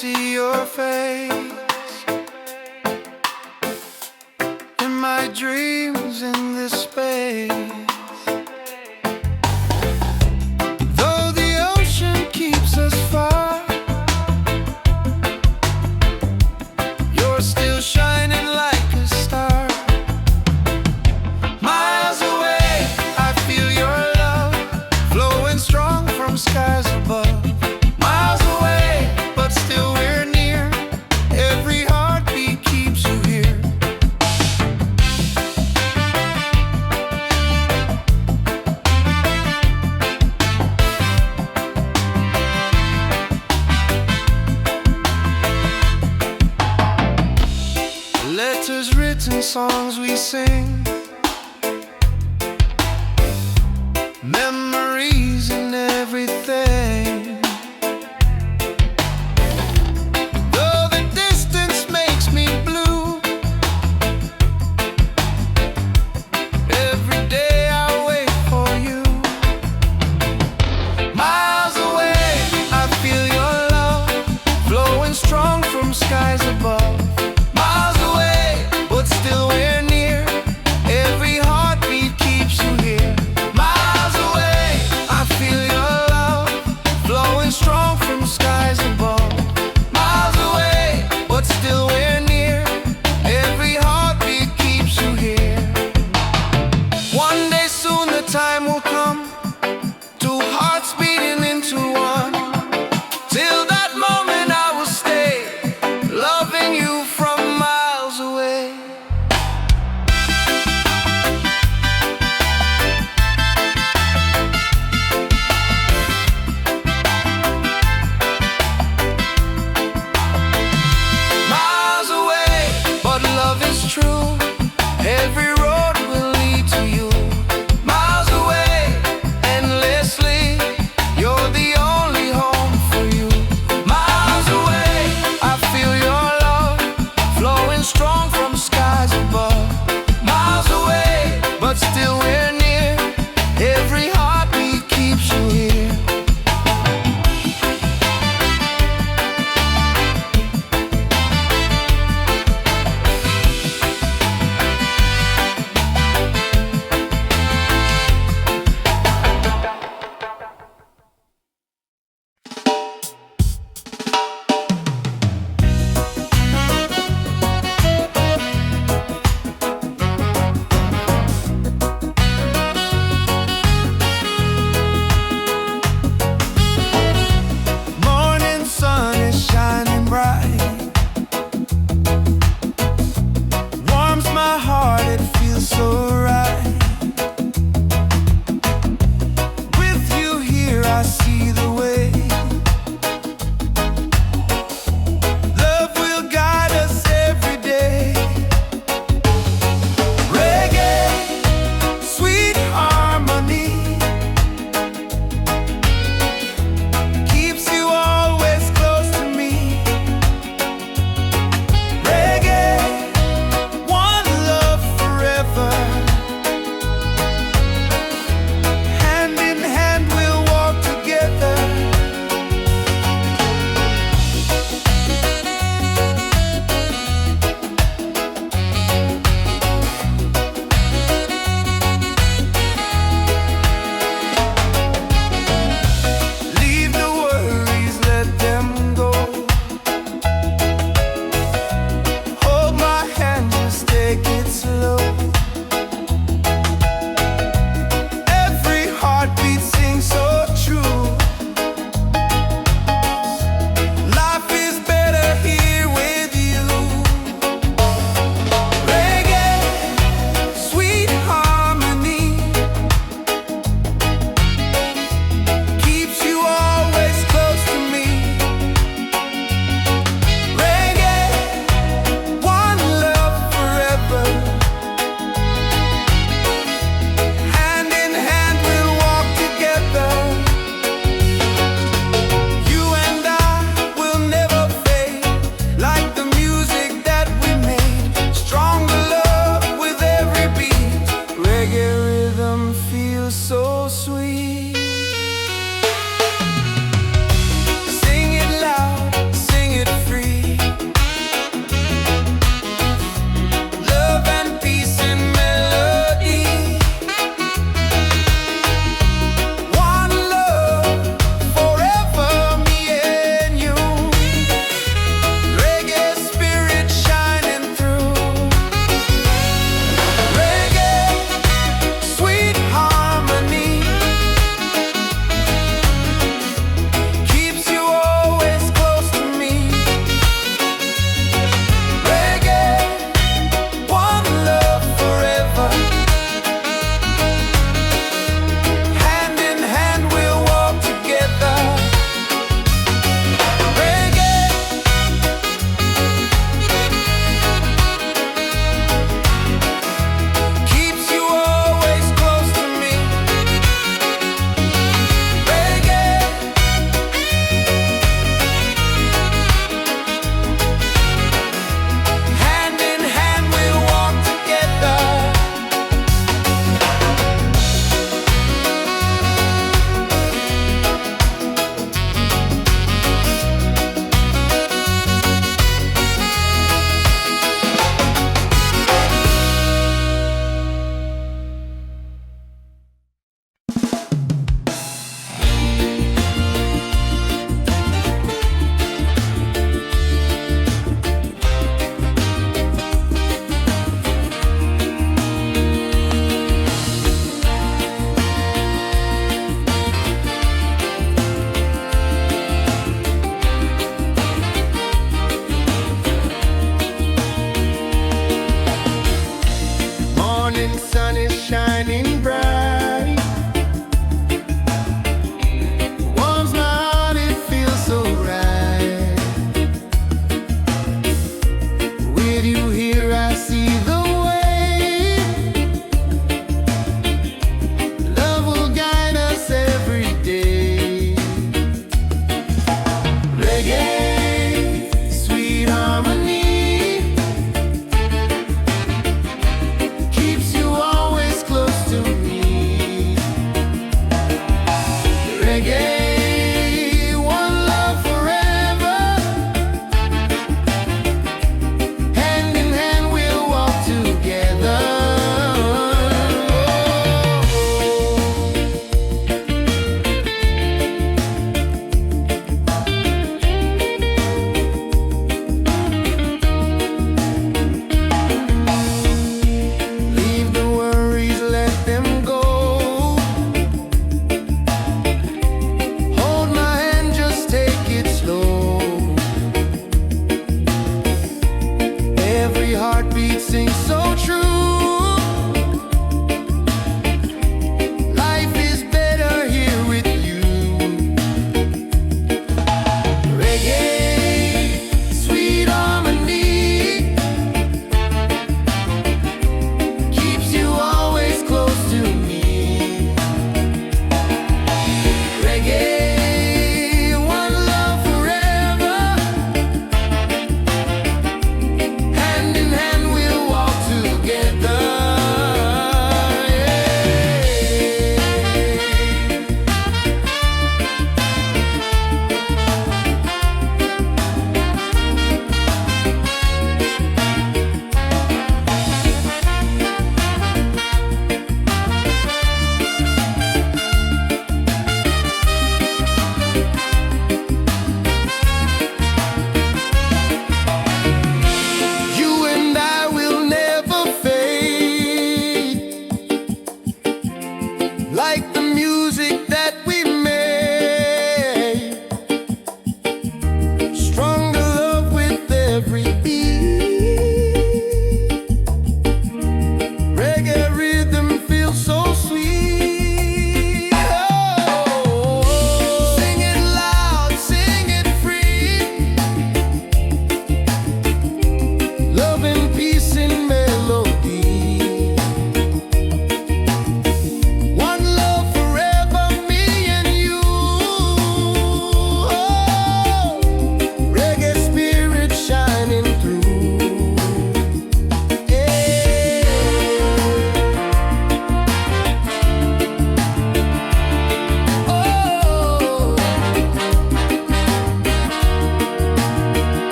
see your face in my dreams in this space. Though the ocean keeps us far, you're still shining like a star. Miles away, I feel your love flowing strong from skies above. Miles away, but still we're near. Every heartbeat keeps you here. Letters written, songs we sing, memories and everything. Though the distance makes me blue, every day I wait for you. Miles away, I feel your love flowing strong from skies above. Miles away, but still we're near.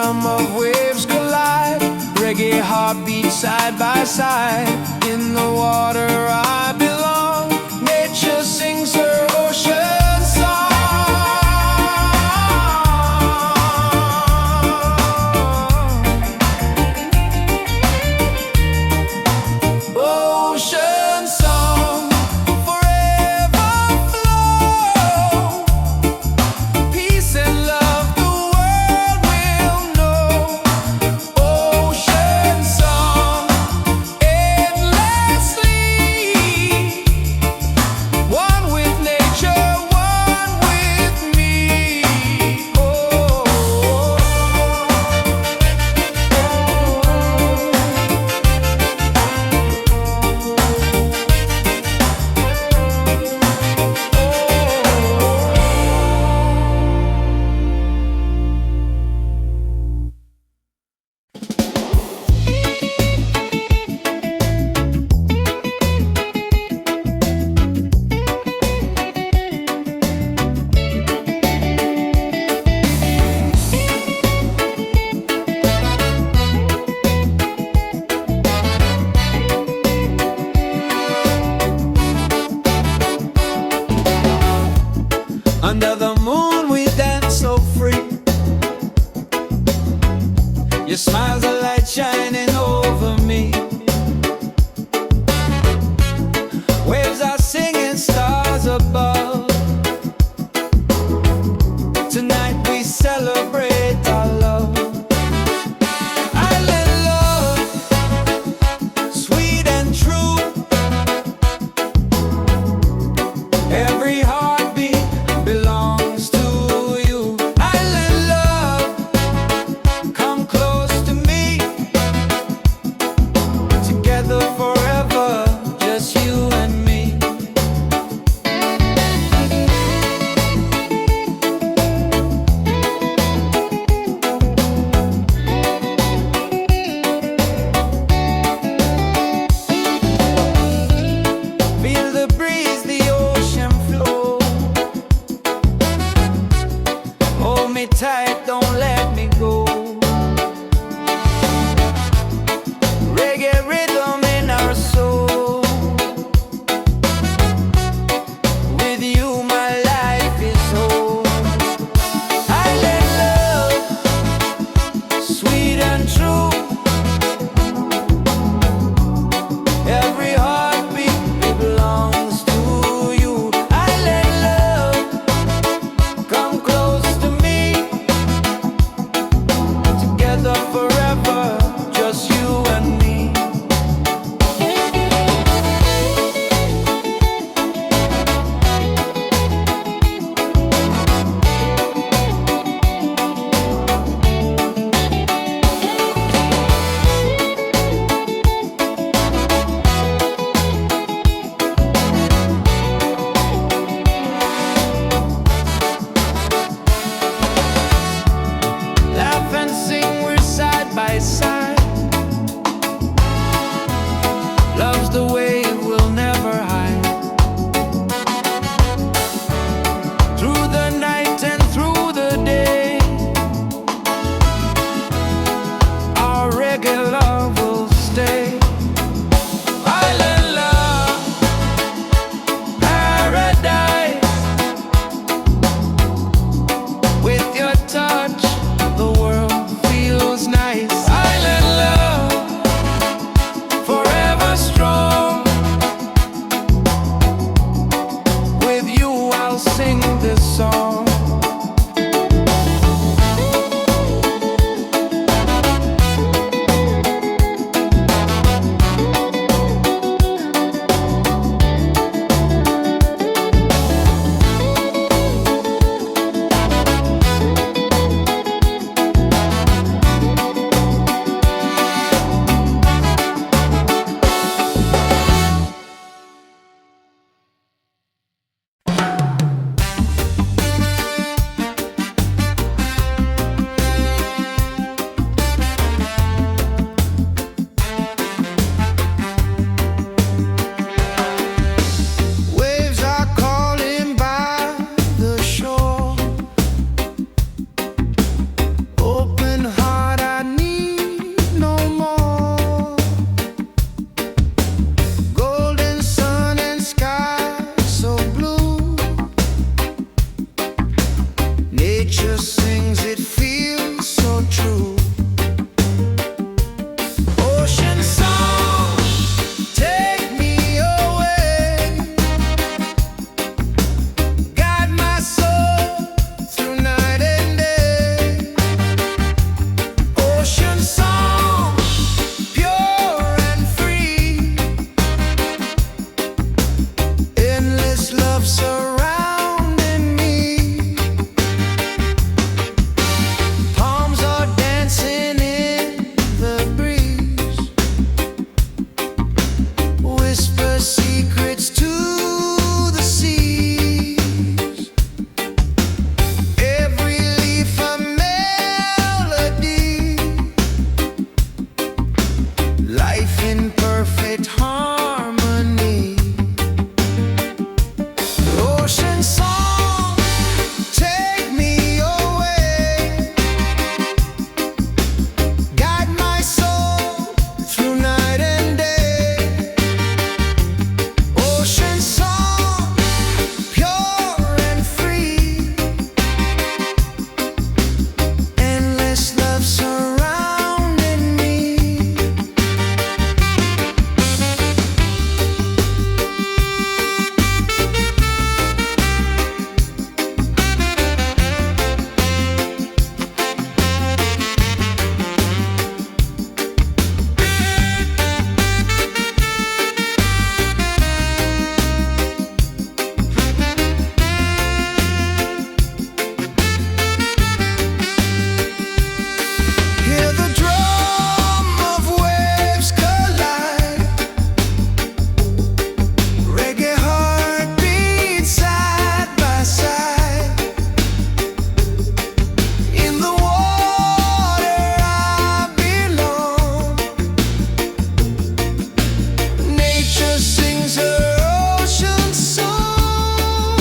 rhythm of waves collide. Reggae heartbeat side by side. In the water I belong. Nature sings her ocean song. Ocean song, forever flow. Peace and love the world will know. Ocean song, endlessly. One with nature, one with me. Oh. Under the moon we dance so free. Your smile's a light shining over me. Waves are singing, stars above. Tonight we celebrate our love. Island love, sweet and true. Every heartbeat belongs to you. Island love, come close to me. Together forever, just you and me. Feel the breeze, the ocean flow. Hold me tight, don't let me go. Reggae rhythm in our soul. With you my life is whole. Island love, sweet and true. Every heartbeat belongs to you. Island love, come close to me. Nature sings, it feels so true. Ocean song, take me away. Guide my soul through night and day. Ocean song, pure and free. Endless love surrounding me. Palms are dancing in the breeze. Whisper secrets to the seas. Every leaf a melody. Life in perfect harmony. Ocean song, take me away. Guide my soul through night and day. Ocean song, pure and free. Endless love surrounding me. Hear the drum of waves collide. Reggae heartbeats side by side. In the water I belong. Nature sings her ocean song.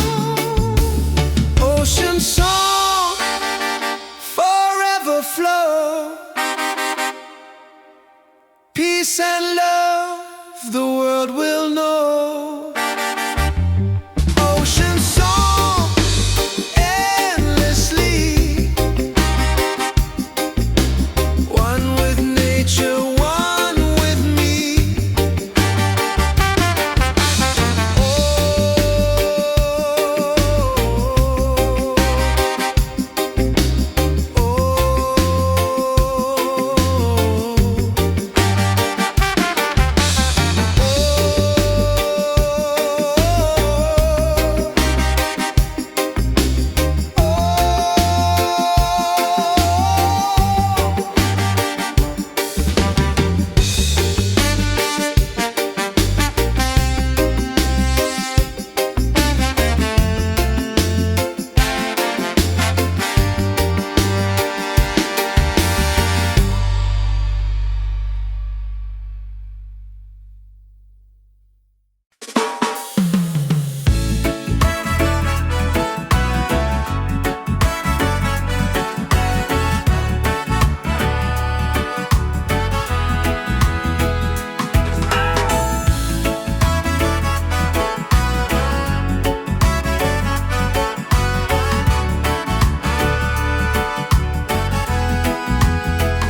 Ocean song, forever flow. Peace and love, the world will know. Ocean song, endlessly. One with nature, one with me.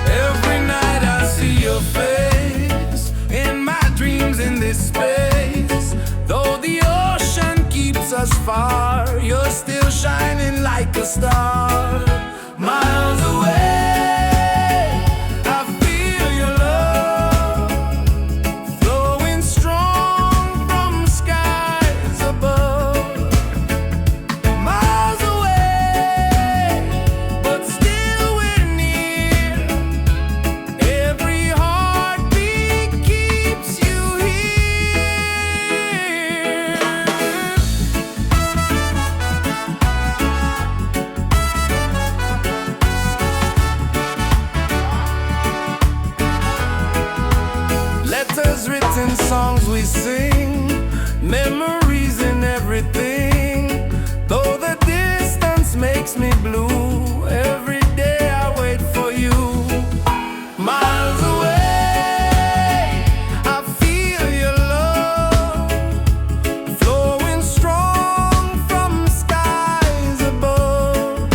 Every night I see your face in my dreams in this space. Though the ocean keeps us far, you're still shining like a star. Miles away, I feel your love flowing strong from skies above. Miles away, but still we're near. Every heartbeat keeps you here. Letters written, songs we sing, memories in everything. Though the distance makes me blue, every day I wait for you. Miles away, I feel your love flowing strong from skies above.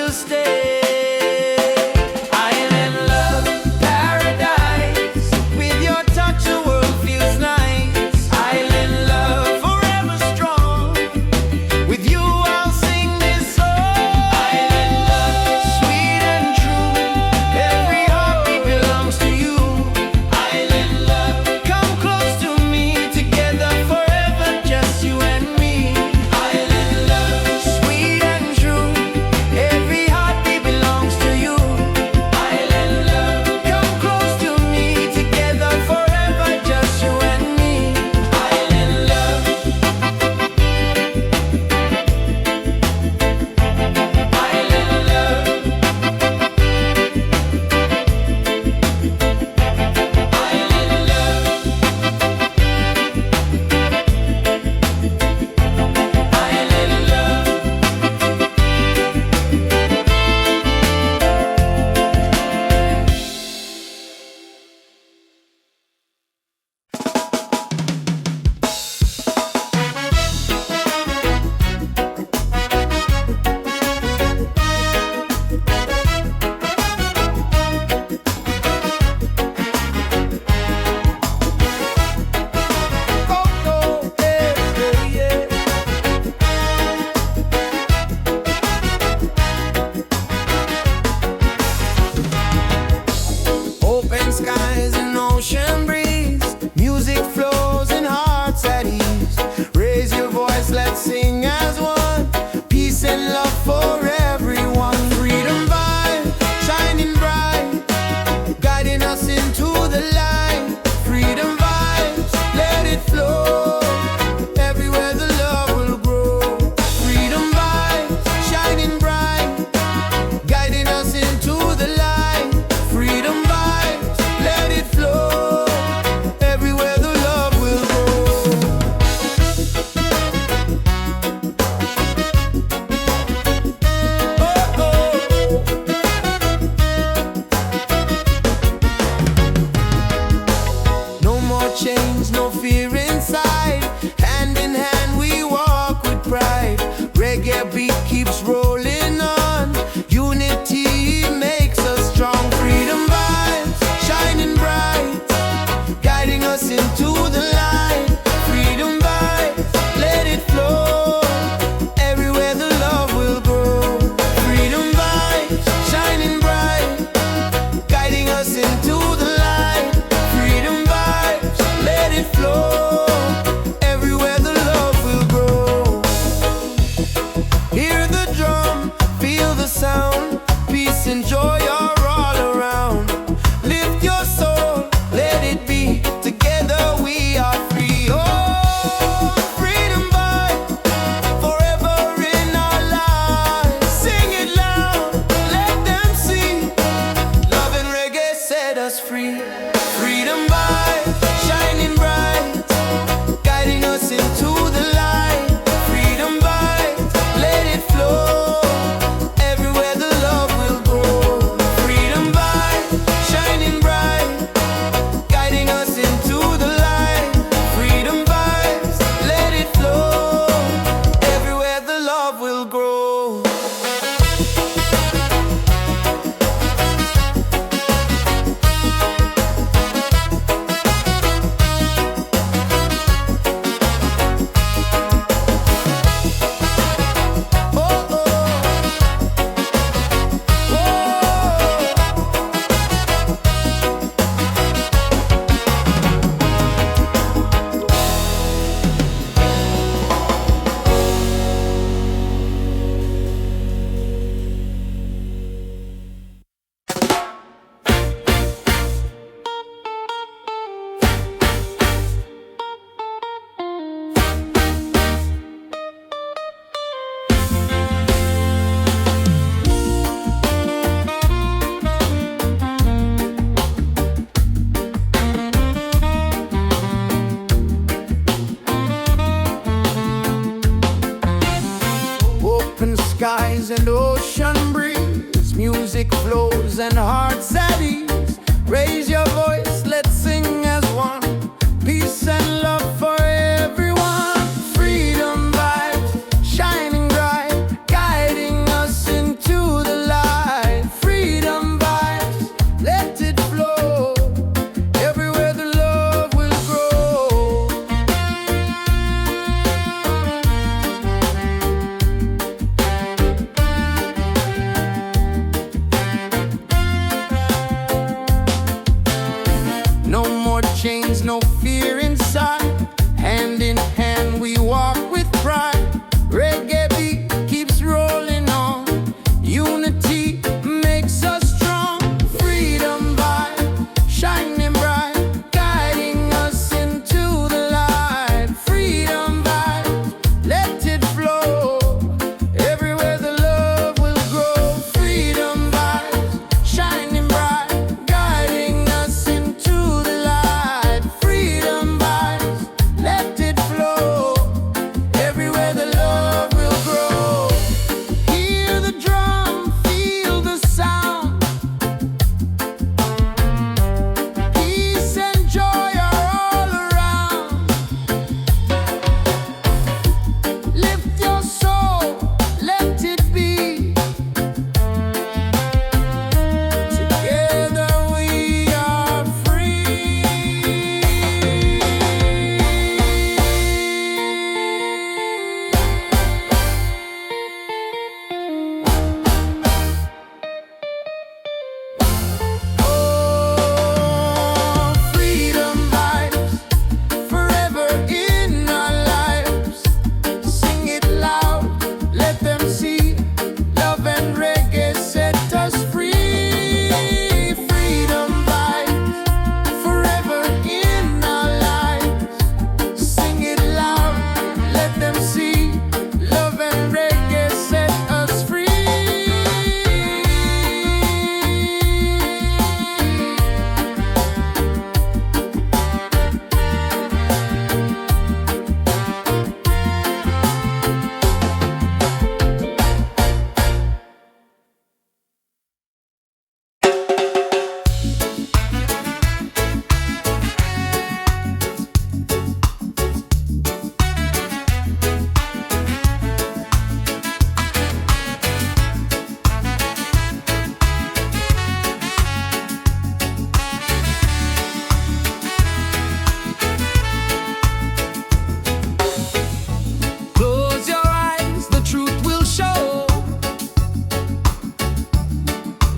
will stay. Island love paradise. With your touch the world feels nice. Island love forever strong. With you I'll sing this song. Island love sweet and true. Every heartbeat belongs to you. Island love come close to me. Together forever just you and me. Island love sweet and true. Every heartbeat belongs to you. Island love come close to me. Together forever just you and me. Island love. Island love. Island love. Island love. Open skies and ocean breeze. Music flows and hearts at ease. Raise your voice, let's sing as one. Peace and love for everyone. Freedom vibe, shining bright, guiding us into the light. Freedom vibes, let it flow. Everywhere the love will grow. Freedom vibes, shining bright, guiding us into the light. Freedom vibes, let it flow. Everywhere the love will grow. Oh, oh. No more chains, no fear inside. Hand in hand we walk with pride. Reggae beat keeps rolling on. Unity makes us strong. Freedom vibes, shining bright, guiding us into the light. Freedom vibes, let it flow. Everywhere the love will grow. Freedom vibes, shining bright, guiding us into the light. Freedom vibes, let it flow. Everywhere the love will grow. Hear the drum, feel the sound. Peace and joy are all around. Lift your soul, let it be. Together we are free. Oh, freedom vibe, forever in our lives. Sing it loud, let them see. Love and reggae set us free. Freedom vibe, shining bright, guiding us into the light. Freedom vibe, let it flow. Everywhere the love will grow. Freedom vibe, shining bright, guiding us into the light. Freedom vibes, let it flow. Everywhere the love will grow. Oh, oh. skies and ocean breeze. Music flows and hearts at ease. Raise your voice, let's sing as one. Peace and love for everyone. Freedom vibes, shining bright, guiding us into the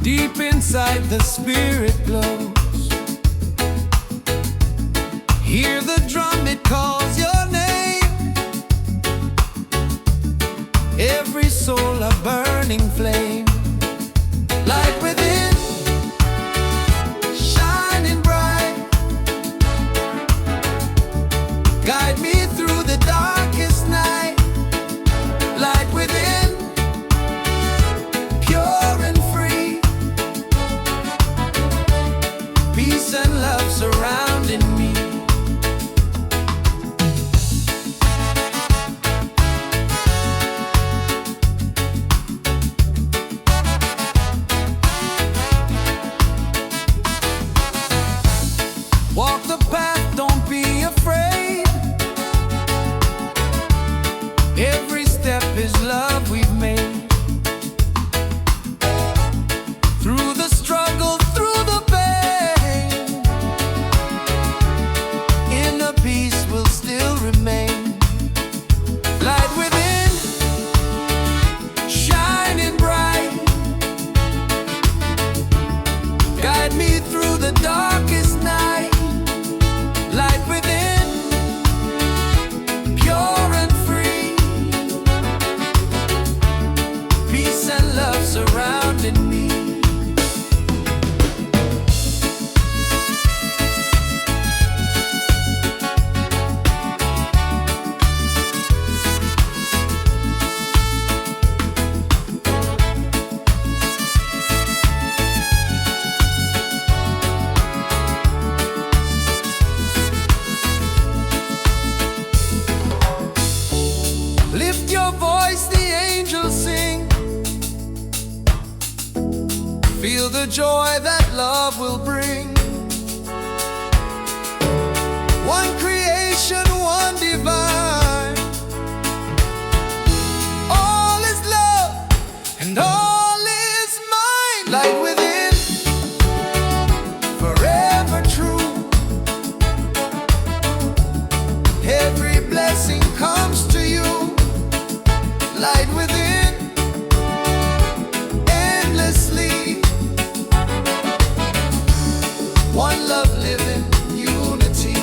Deep inside the spirit glows. Hear the drum, it calls your name. Every soul a burning flame. Light within, shining bright. Guide me through the darkest night. Light within, pure and free. Peace and love surrounding me. Walk the path, don't be afraid. Every step is love we've made. Through the struggle, through the pain, inner peace will still remain. Light within, shining bright. Guide me through the darkest night. Light within, pure and free. Peace and love surrounding me. Lift your voice, the angels sing. Feel the joy that love will bring. One creation, one divine. All is love and all is mine. Light within, forever true. Every blessing comes to you. Light within, endlessly. One love living, unity.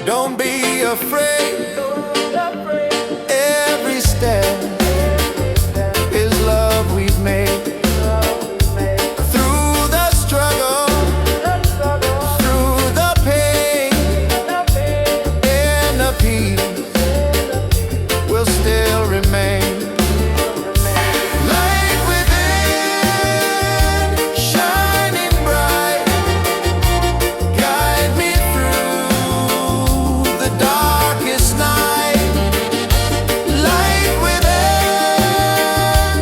Don't be afraid. Every step is love we've made. Through the struggle, through the pain, and the peace will still remain. Light within, shining bright, guide me through the darkest night. Light within,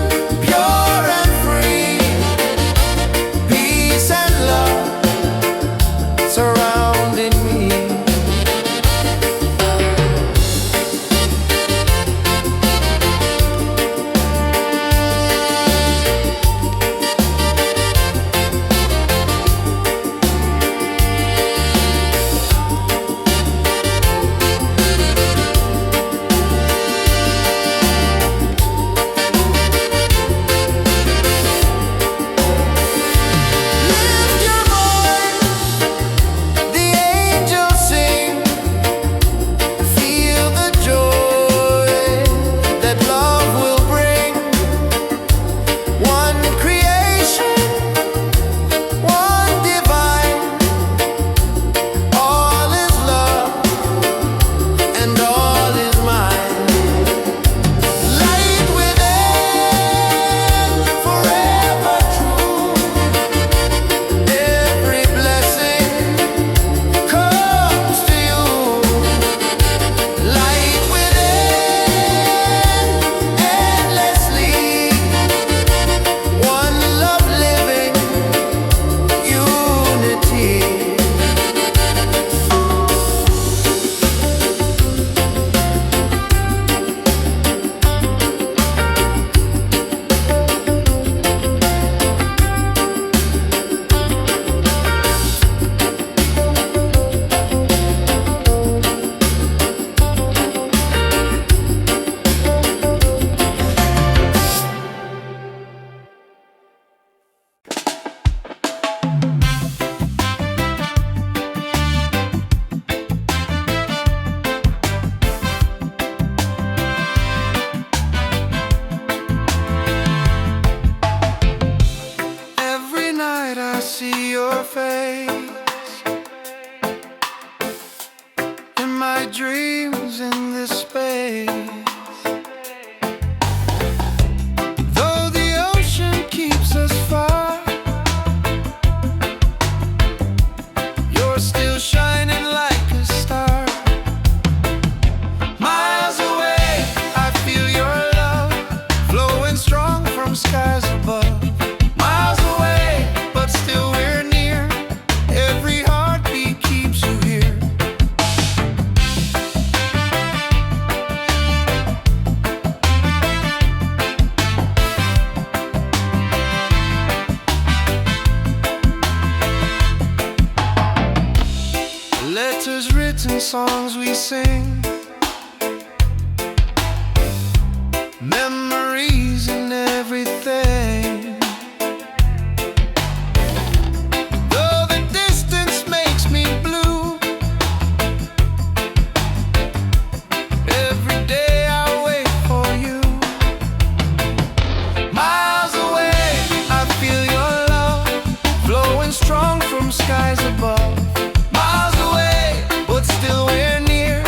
pure and free, peace and love surrounding me. Lift your voice, the angels sing. Feel the joy that love will bring. One creation, one divine. All is love and all is mine. Light within, forever true. Every blessing comes to you. Light within, endlessly. One love living, unity. Every night I see your face in my dreams in this space. Though the ocean keeps us far, you're still shining like a star. Miles away, I feel your love flowing strong from skies above. Miles away, but still we're near. Every heartbeat keeps you here. Letters written, songs we sing, memories and everything. Though the distance makes me blue, every day I wait for you. Miles away, I feel your love flowing strong from skies above. Miles away, but still we're near.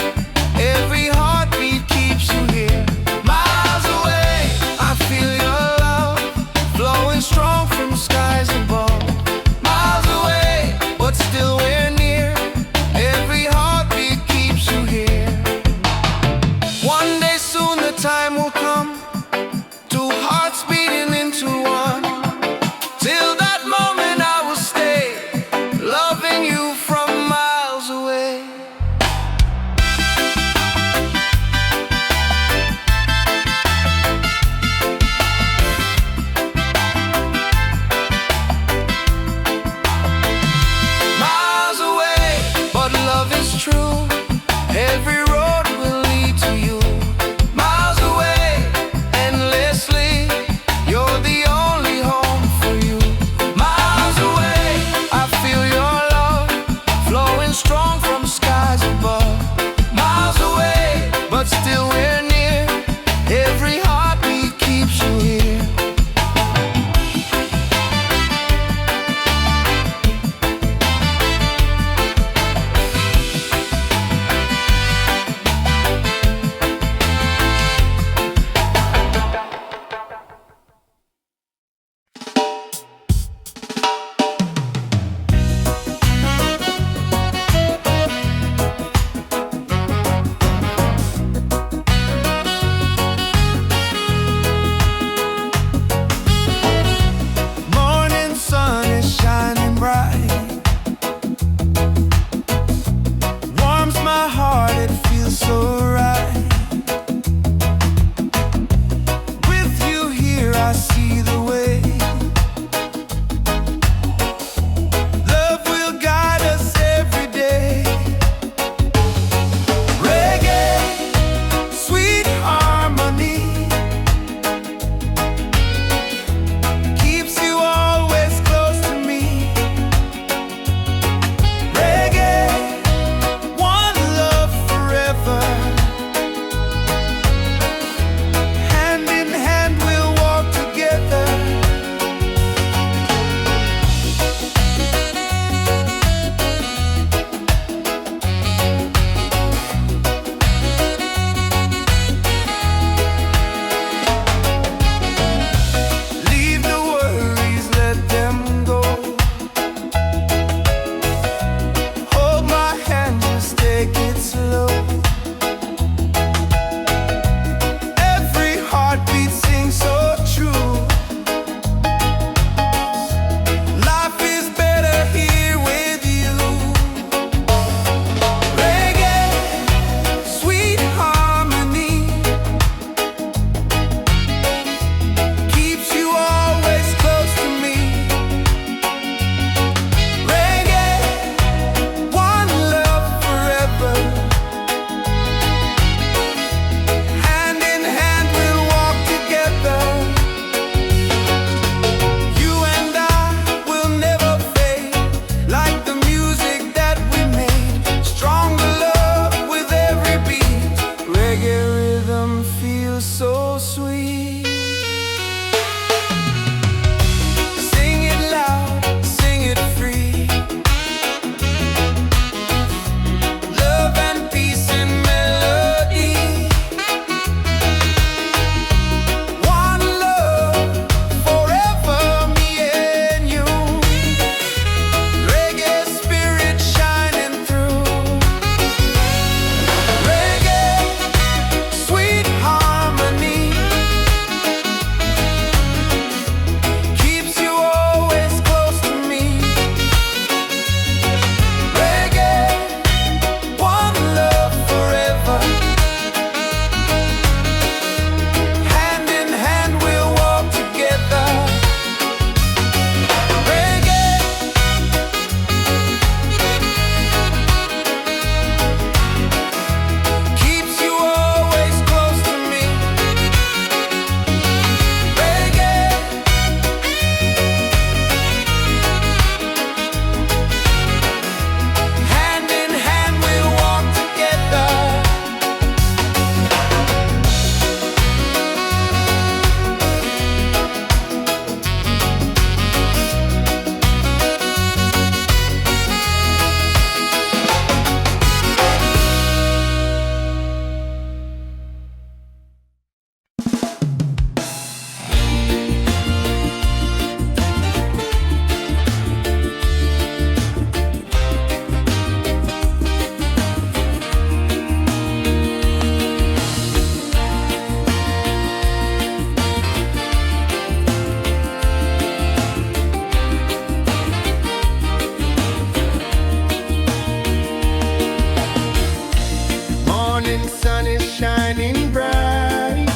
morning sun is shining bright.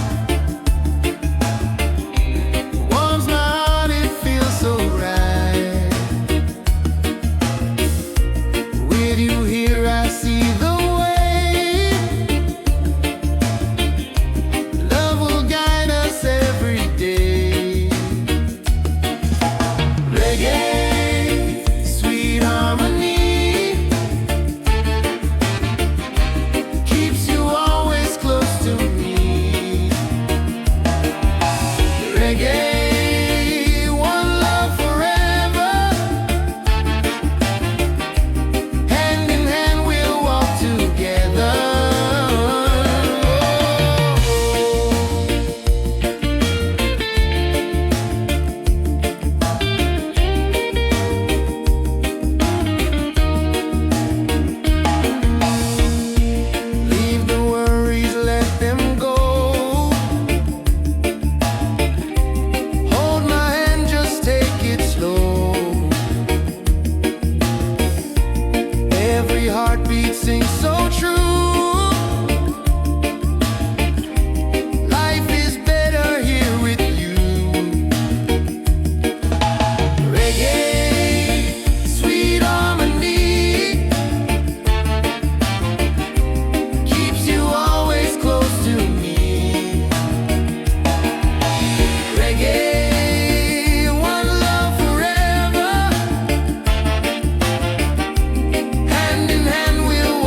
Warms my heart, it feels so right. With you here I see the way. Love will guide us every day. Reggae, sweet harmony, keeps you always close to me. Reggae, one love forever. Hand in hand we'll walk together. Leave the worries, let them go. Hold my hand, just take it slow. Every heartbeat sings so true. Life is better here with you. Reggae, sweet harmony, keeps you always close to me. Reggae, one love forever. Hand in hand we'll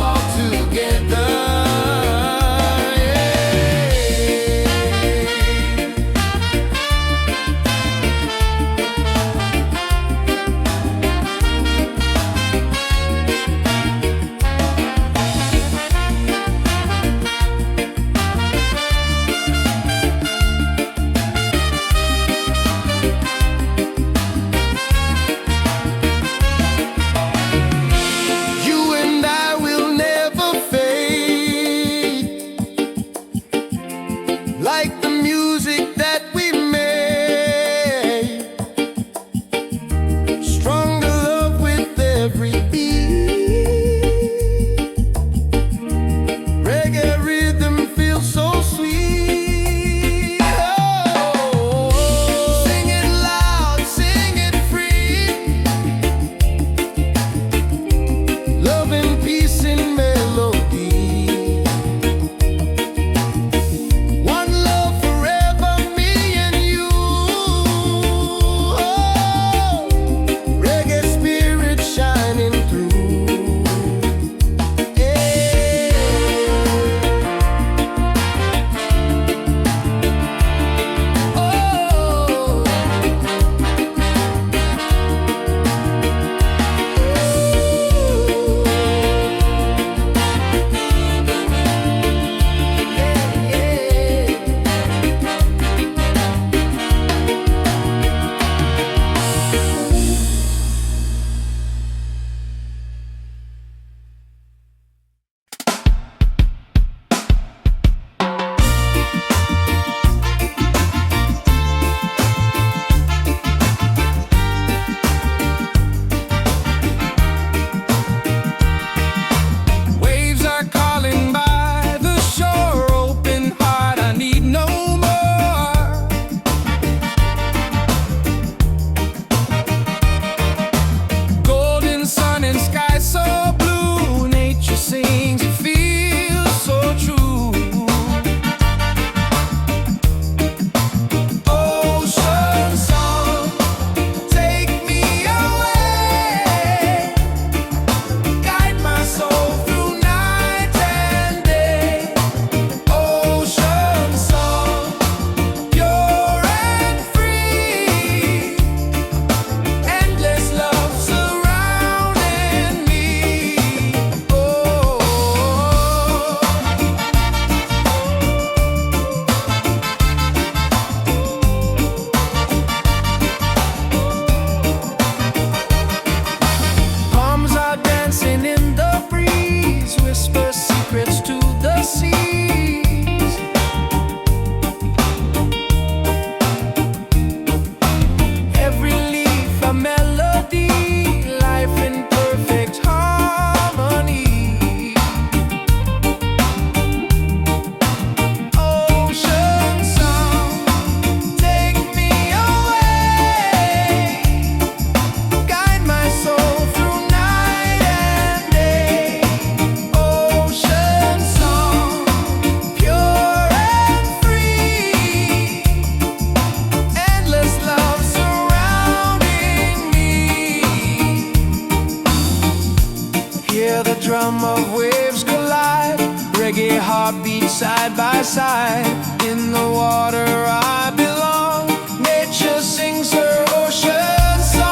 heartbeat side by side. In the water I belong. Nature sings her ocean song.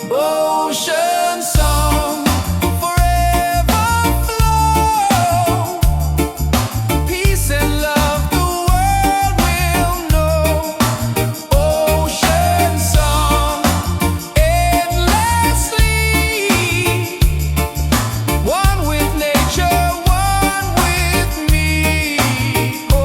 Ocean song, forever flow. Peace and love the world will know. Ocean song, endlessly. One with nature, one with me. Oh.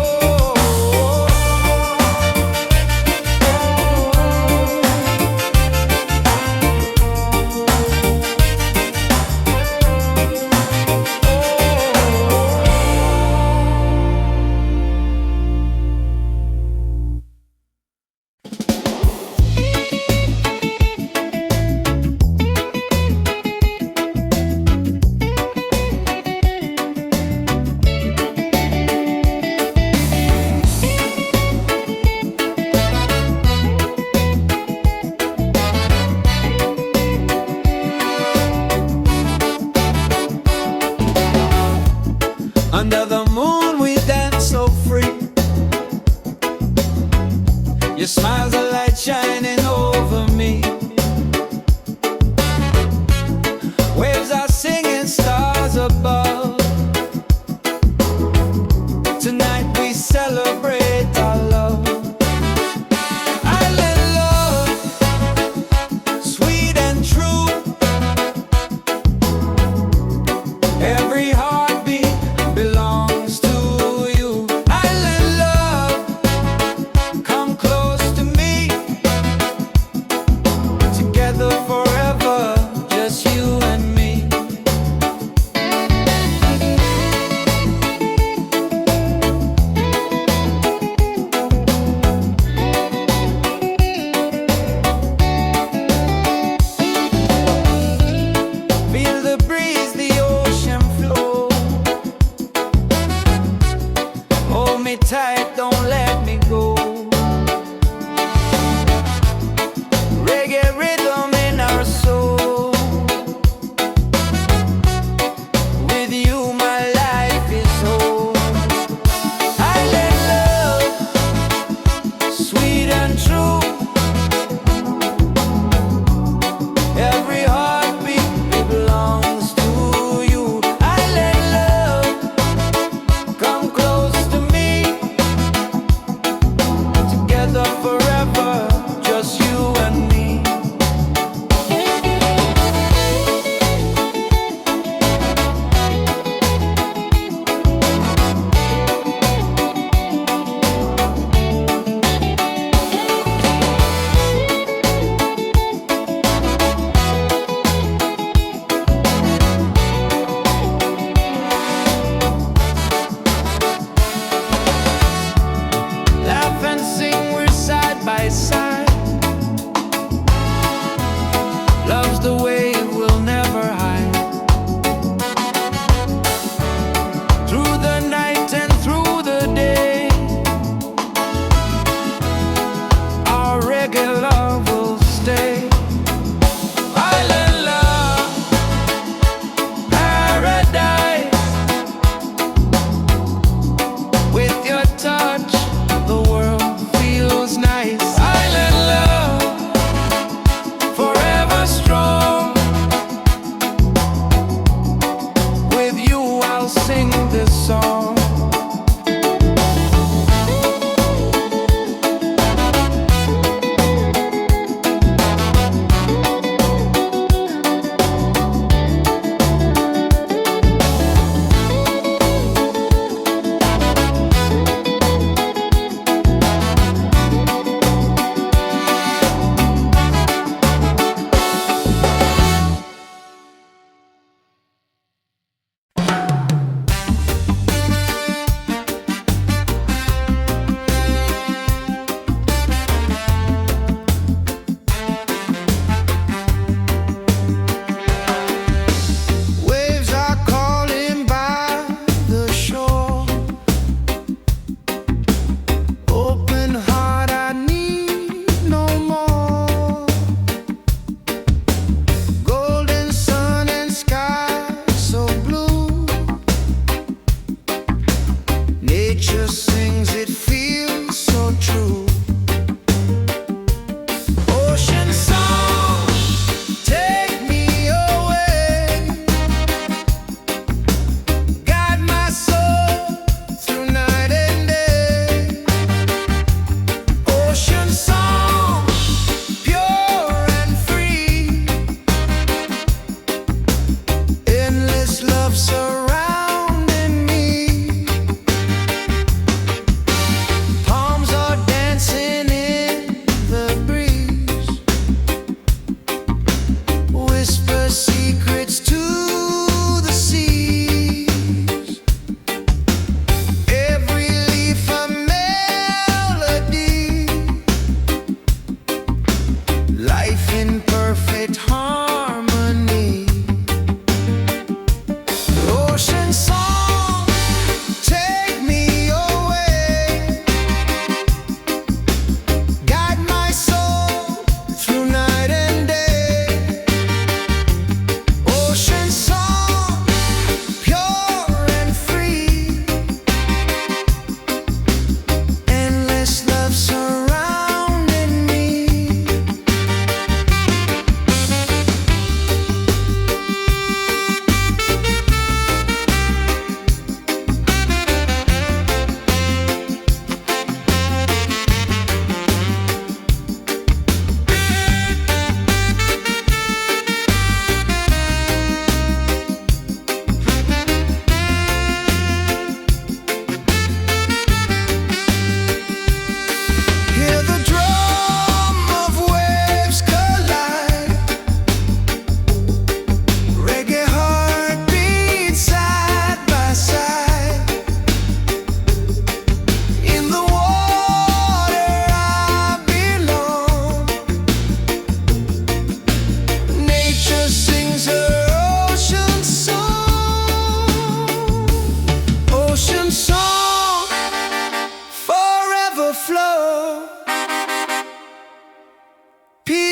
Under the moon we dance so free. Your smile's a light shining over me. Waves are singing, stars above. Tonight we celebrate our love. Island love, sweet and true. Every heartbeat belongs to you. Island love, come close to me.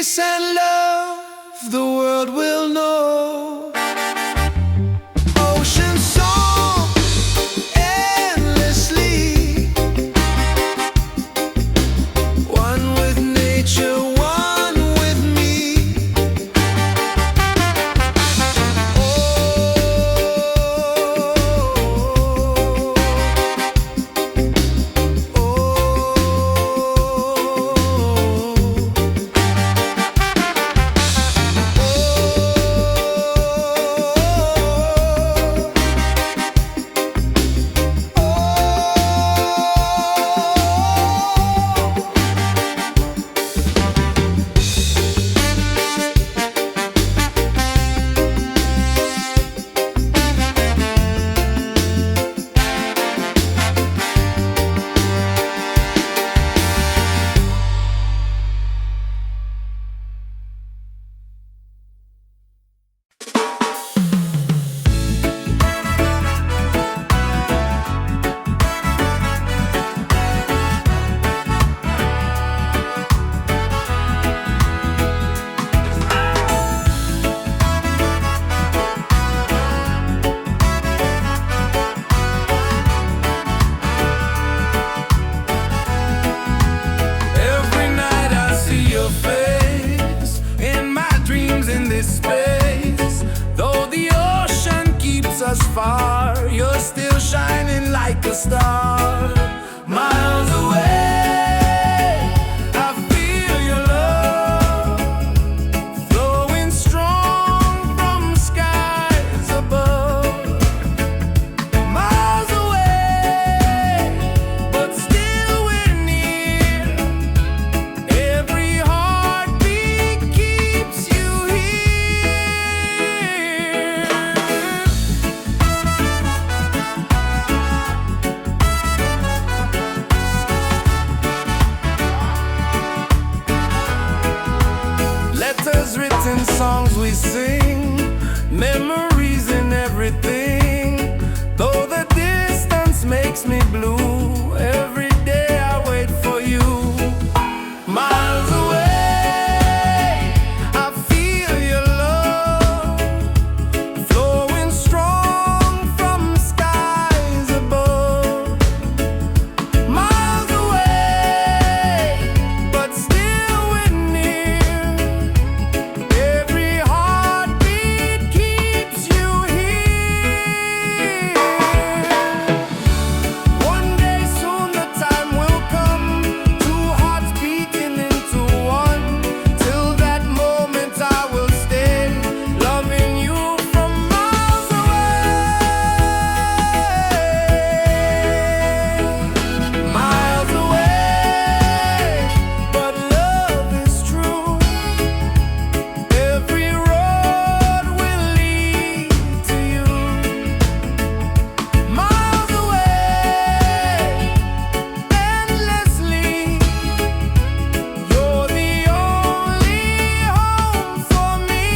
peace and love the world will know. Ocean song endlessly, one with nature, one with me. Far, you're still shining like a star. Miles away, I feel your love flowing strong from skies above. Miles away, but still we're near. Every heartbeat keeps you here. Letters written, songs we sing, memories in everything. Though the distance makes me blue, every day I wait for you. Miles away, I feel your love flowing strong from skies above. Miles away, but still we're near. Every heartbeat keeps you here. One day soon the time will come, two hearts beating into one. Till that moment I will stay, loving you from miles away. Miles away, but love is true. Every road will lead to you. Miles away, endlessly. You're the only home for me.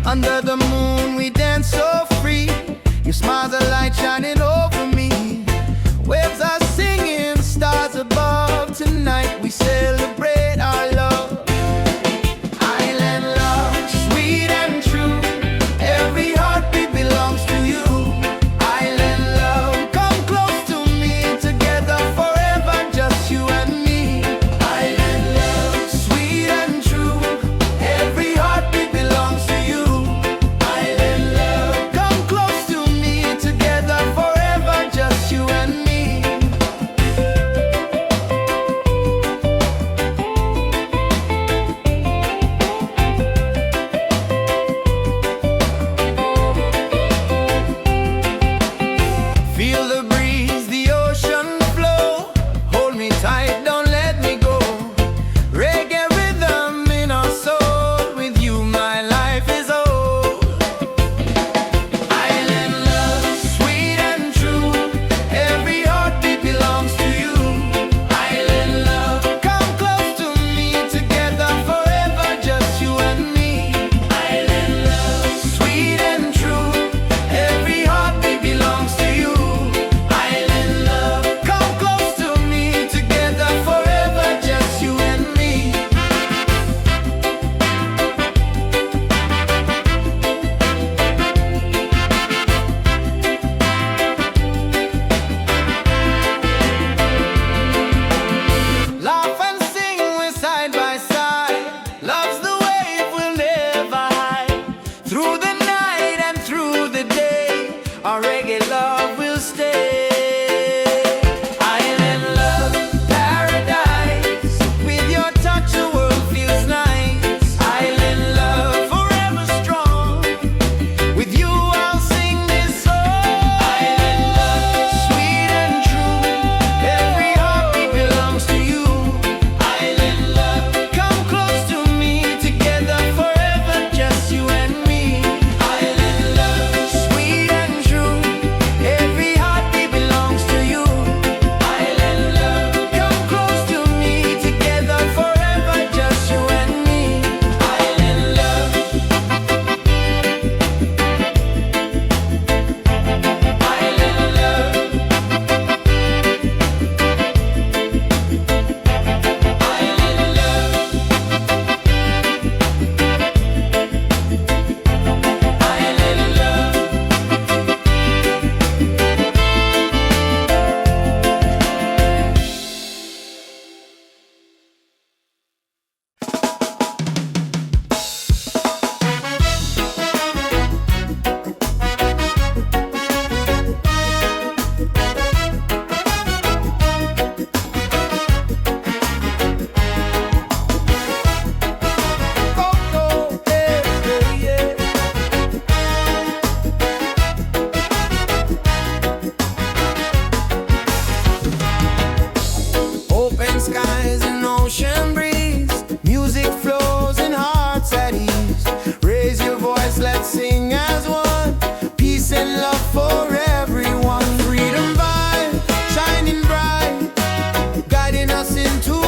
Under the moon we dance so free. Your smile's a light shining over me. Waves are singing, stars above. Tonight we celebrate our love. Island love, sweet and true. Every heartbeat belongs to you. Island love, come close to me. Together forever, just you and me. Island love, sweet and true. Every heartbeat belongs to you. Island love, come close to me. Together forever, just you and me.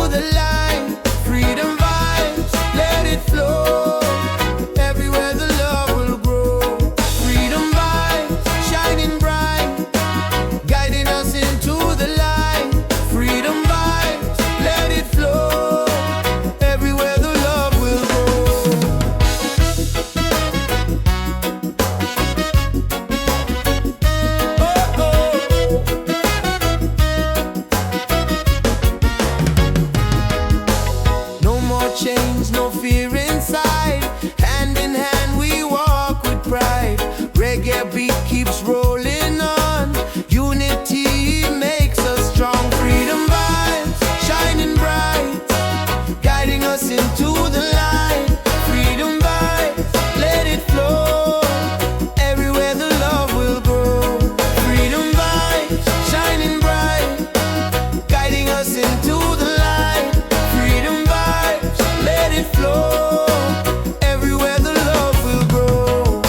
the light. Freedom vibes, let it flow. Everywhere the love will grow. Freedom vibes, shining bright, guiding us into the light. Freedom vibes, let it flow. Everywhere the love will grow. Oh, oh. No more chains, no fear inside. Hand in hand we walk with pride. Reggae beat keeps rolling on. Unity makes us strong. Freedom vibes, shining bright, guiding us into the light. Freedom vibes, let it flow. Everywhere the love will grow. Freedom vibes, shining bright, guiding us into the light. Freedom vibes, let it flow. Everywhere the love will grow.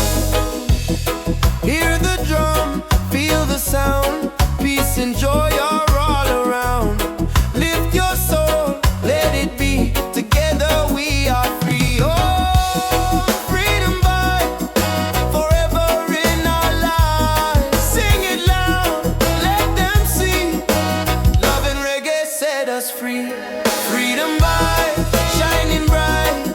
Hear the drum, feel the sound. Peace and joy are all around. Lift your soul, let it be. Together we are free. Oh, freedom vibe, forever in our lives. Sing it loud, let them see. Love and reggae set us free. Freedom vibe, shining bright,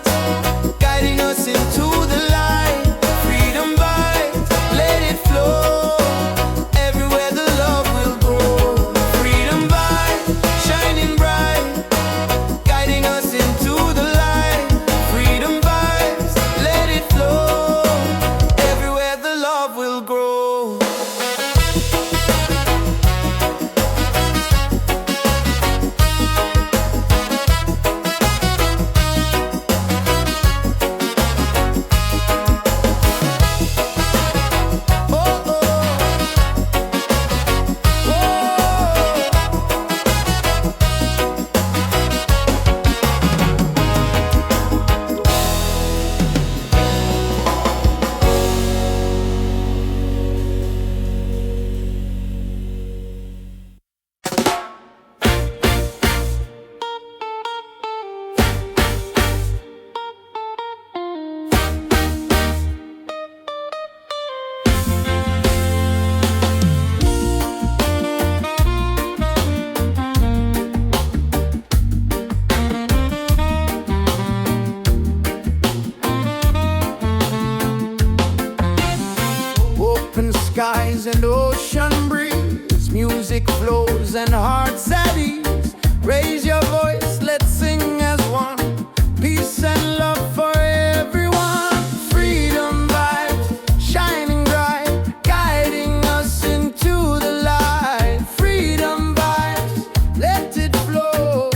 guiding us into the light. Freedom vibe, let it flow. Everywhere the love will grow. Freedom vibe, shining bright, guiding us into the light. Freedom vibes, let it flow. Everywhere the love will grow. Oh, oh. Open skies and ocean breeze, music flows and hearts at ease. Raise your voice, let's sing as one. Peace and love for everyone. Freedom vibes, shining bright, guiding us into the light. Freedom vibes, let it flow.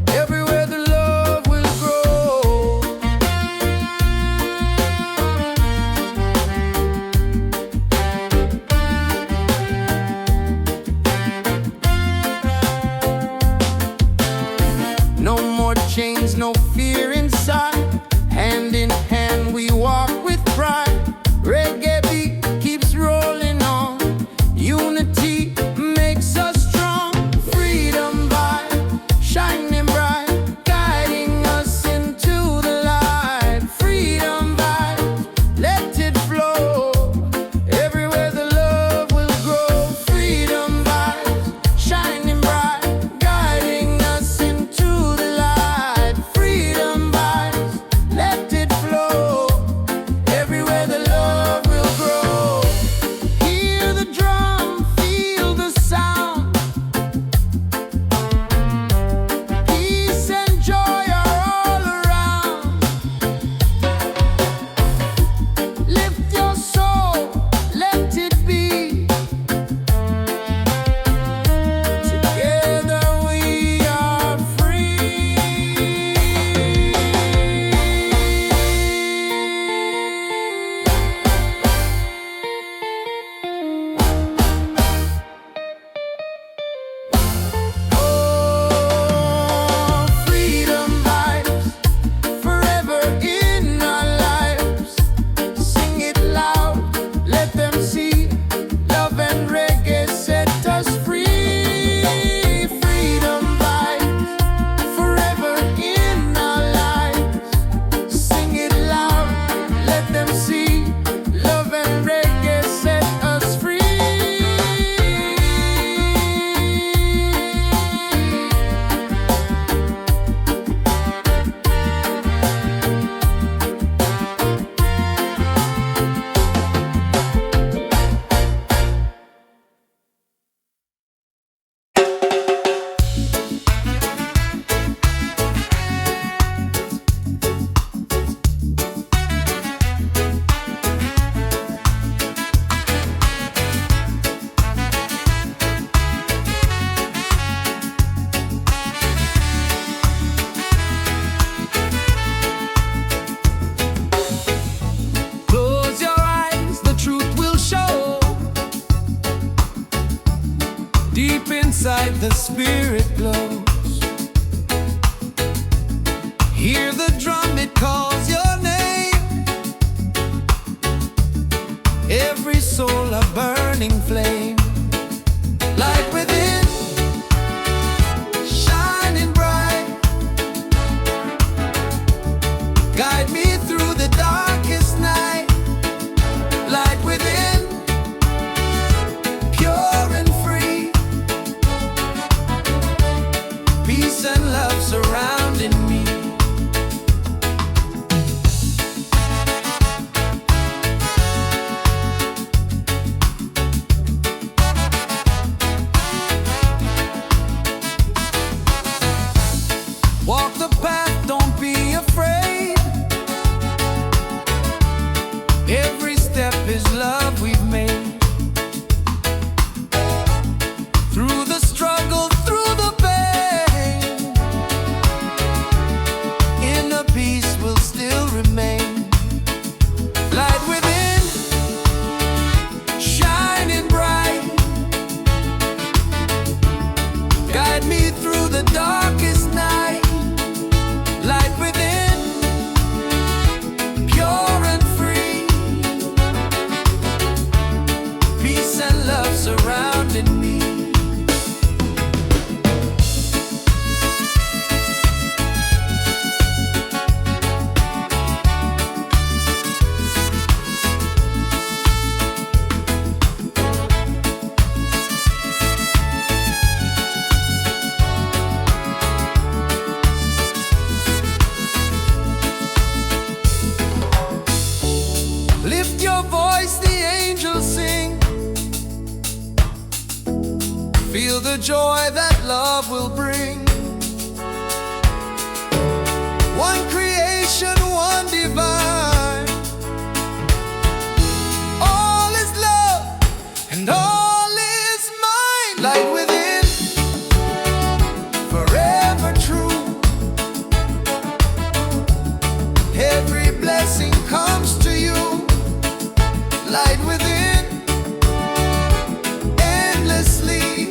Everywhere the love will grow. No more chains, no fear inside. Hand in hand we walk with pride. Reggae beat keeps rolling on. Unity makes us strong. Freedom vibe, shining bright, guiding us into the light. Freedom vibe, let it flow. Everywhere the love will grow. Freedom vibes, shining bright, guiding us into the light. Freedom the path, don't be afraid. Every step is love we've made. Through the struggle, through the pain, inner peace will still remain. Light within, shining bright, guide me through the darkest night. Light within, pure and free, peace and love surrounding me. Lift your voice, the angels sing. Feel the joy that love will bring. One creation, one divine. All is love and all is mine. Light within, forever true. Every blessing comes to you. Light within, endlessly.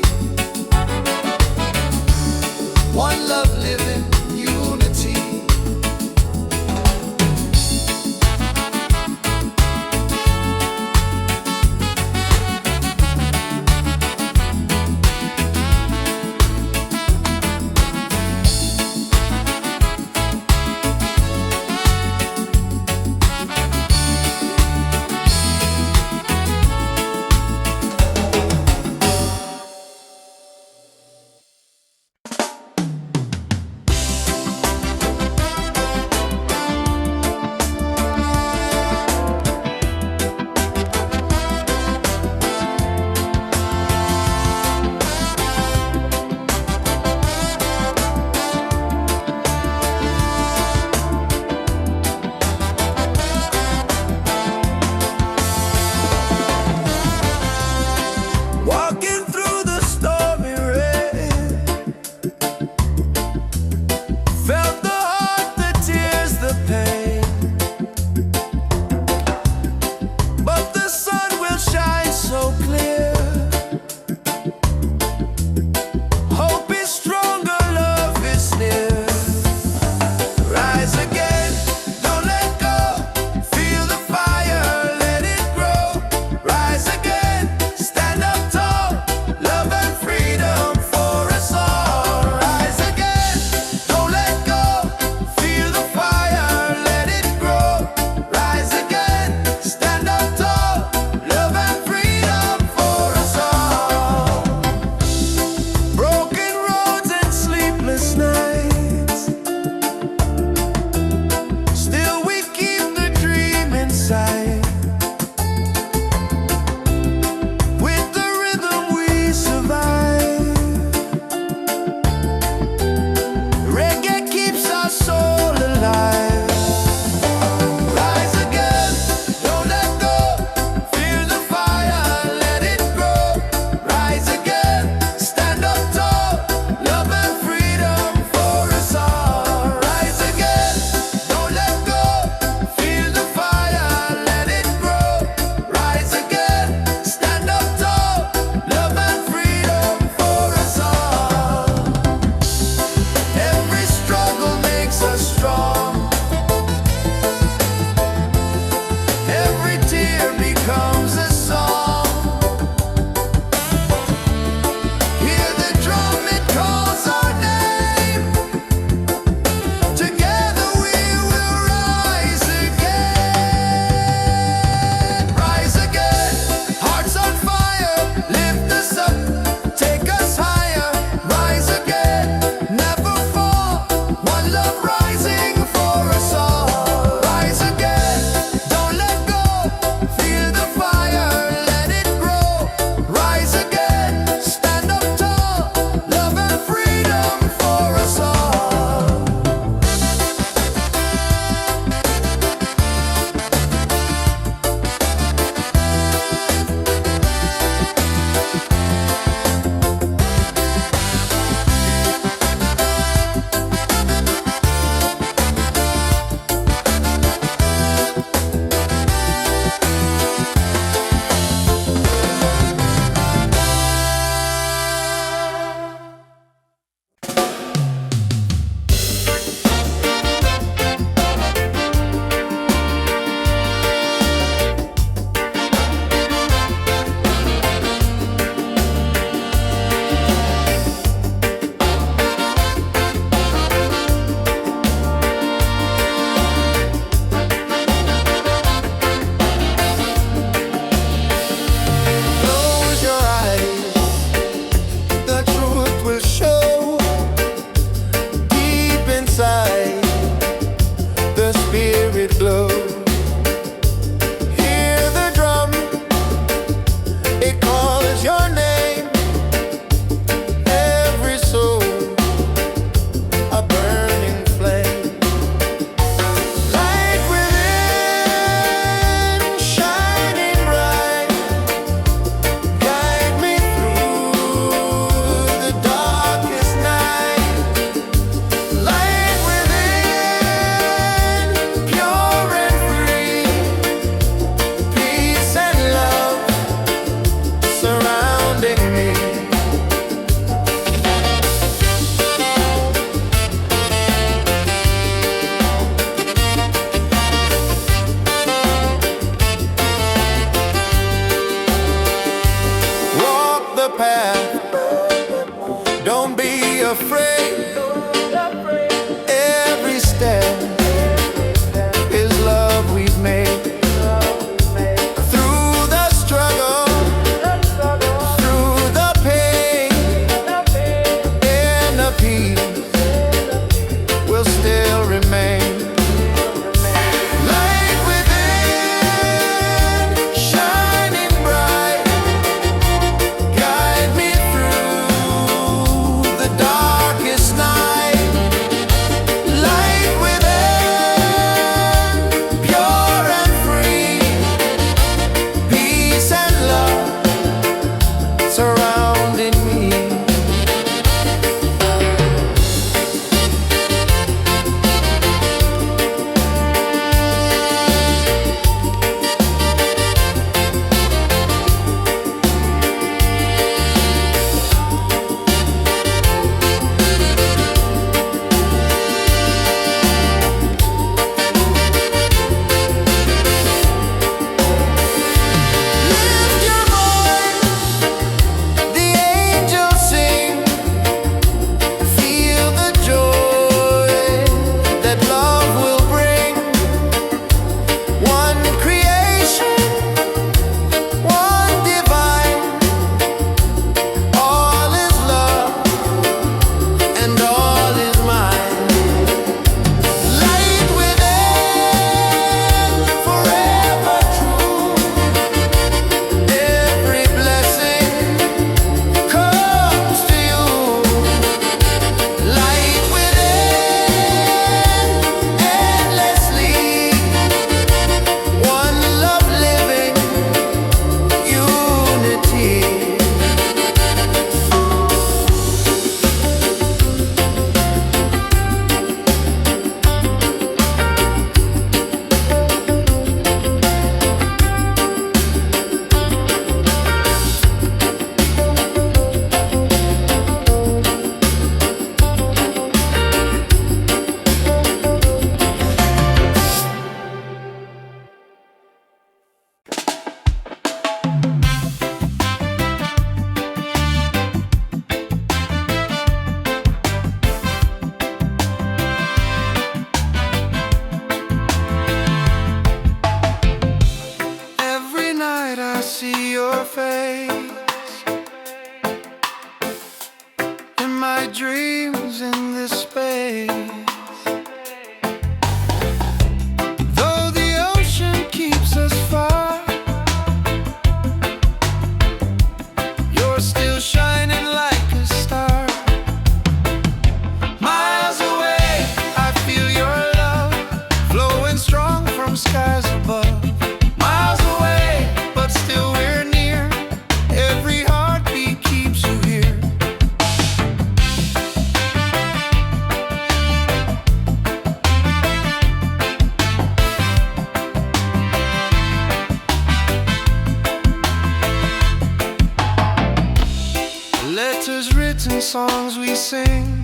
songs we sing,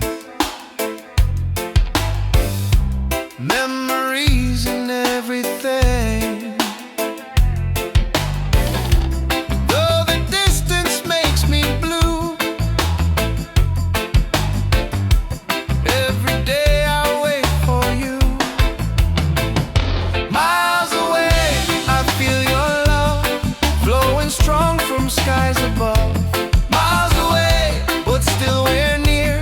memories and everything. Though the distance makes me blue, every day I wait for you. Miles away, I feel your love flowing strong from skies above. Miles away, but still we're near.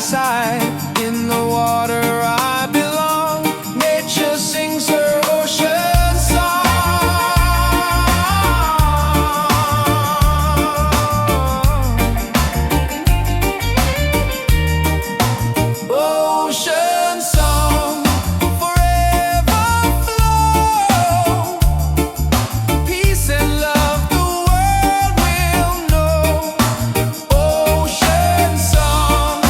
side. In the water I belong. Nature sings her ocean song. Ocean song, forever flow. Peace and love the world will know. Ocean song,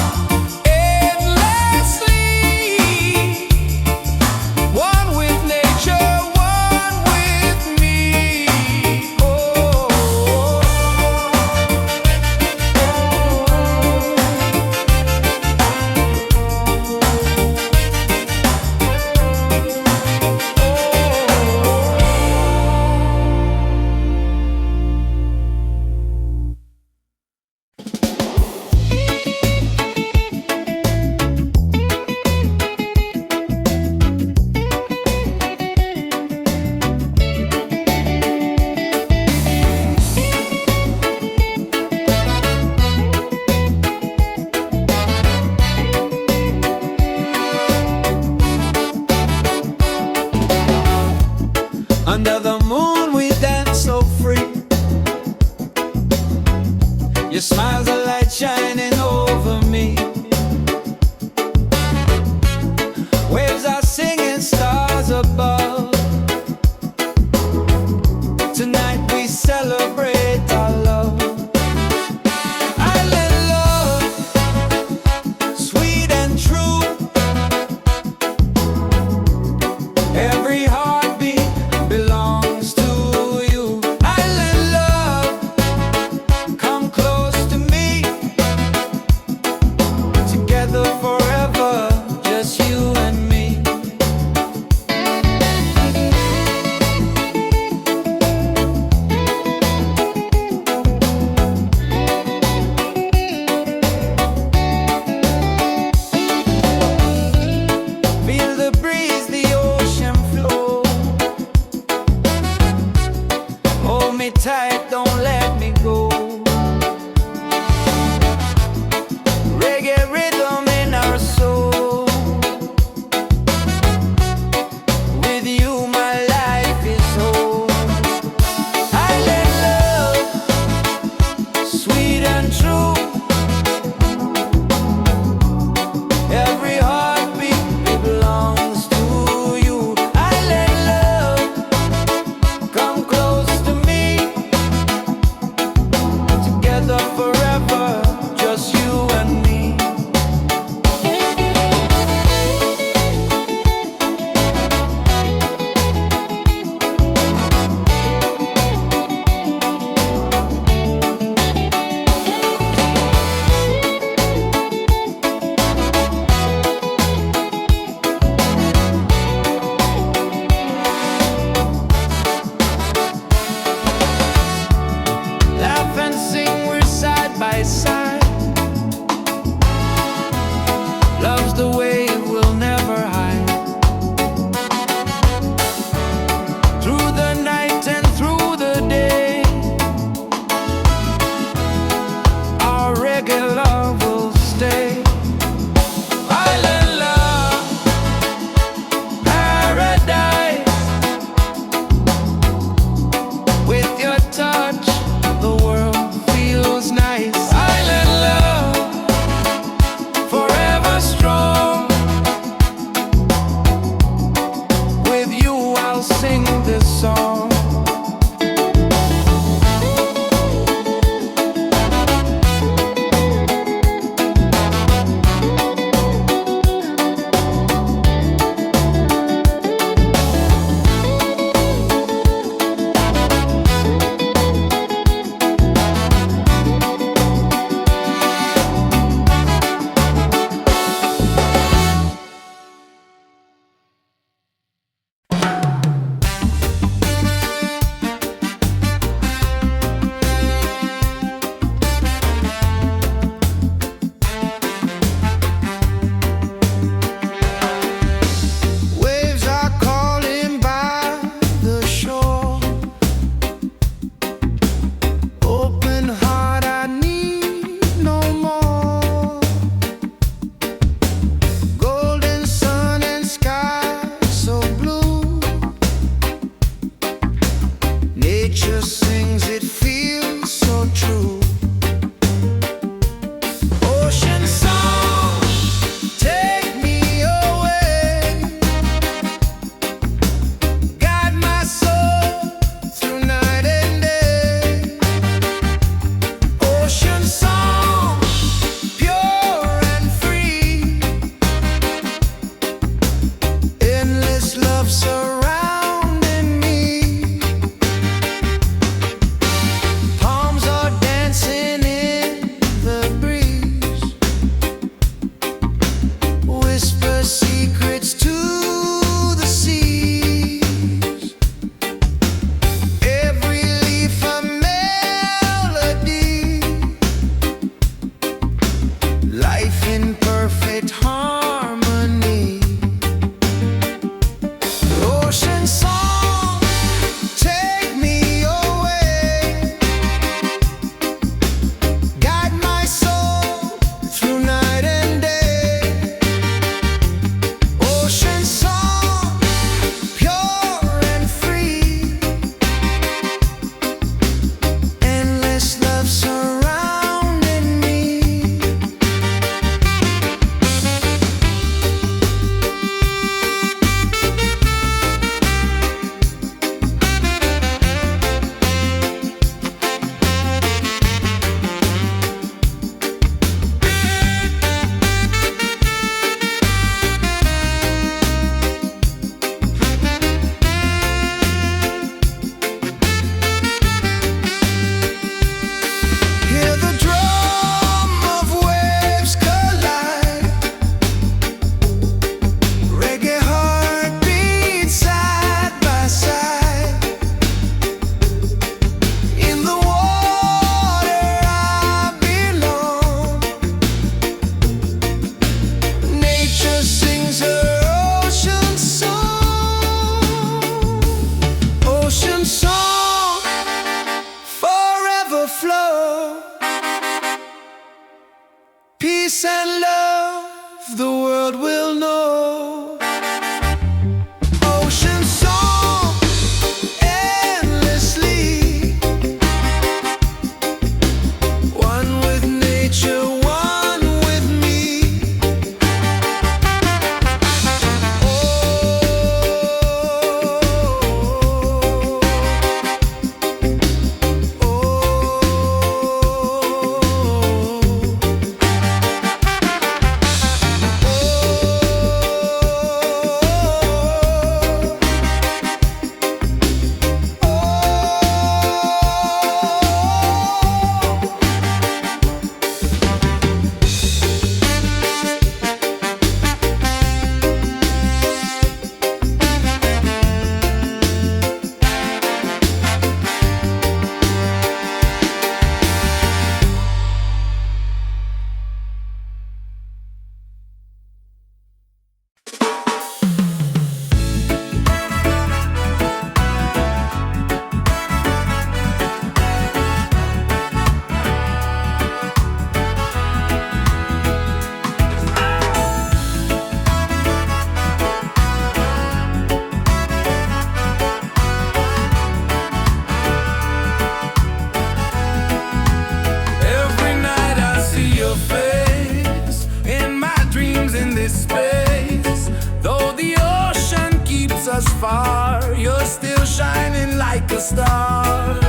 thus far, you're still shining like a star.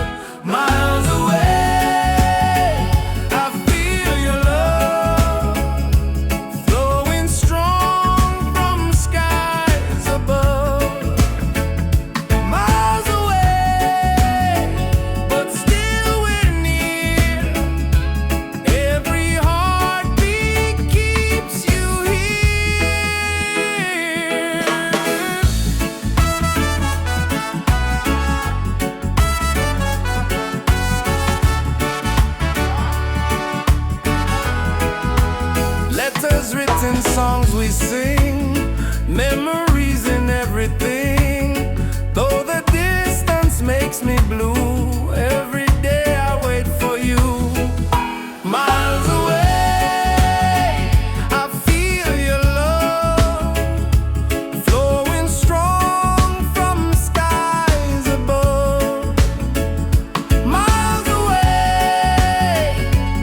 Miles away, I feel your love flowing strong from skies above. Miles away, but still we're near. Every heartbeat keeps you here. Letters written, songs we sing, memories in everything. Though the distance makes me blue, every day I wait for you. Miles away, I feel your love flowing strong from skies above. Miles away,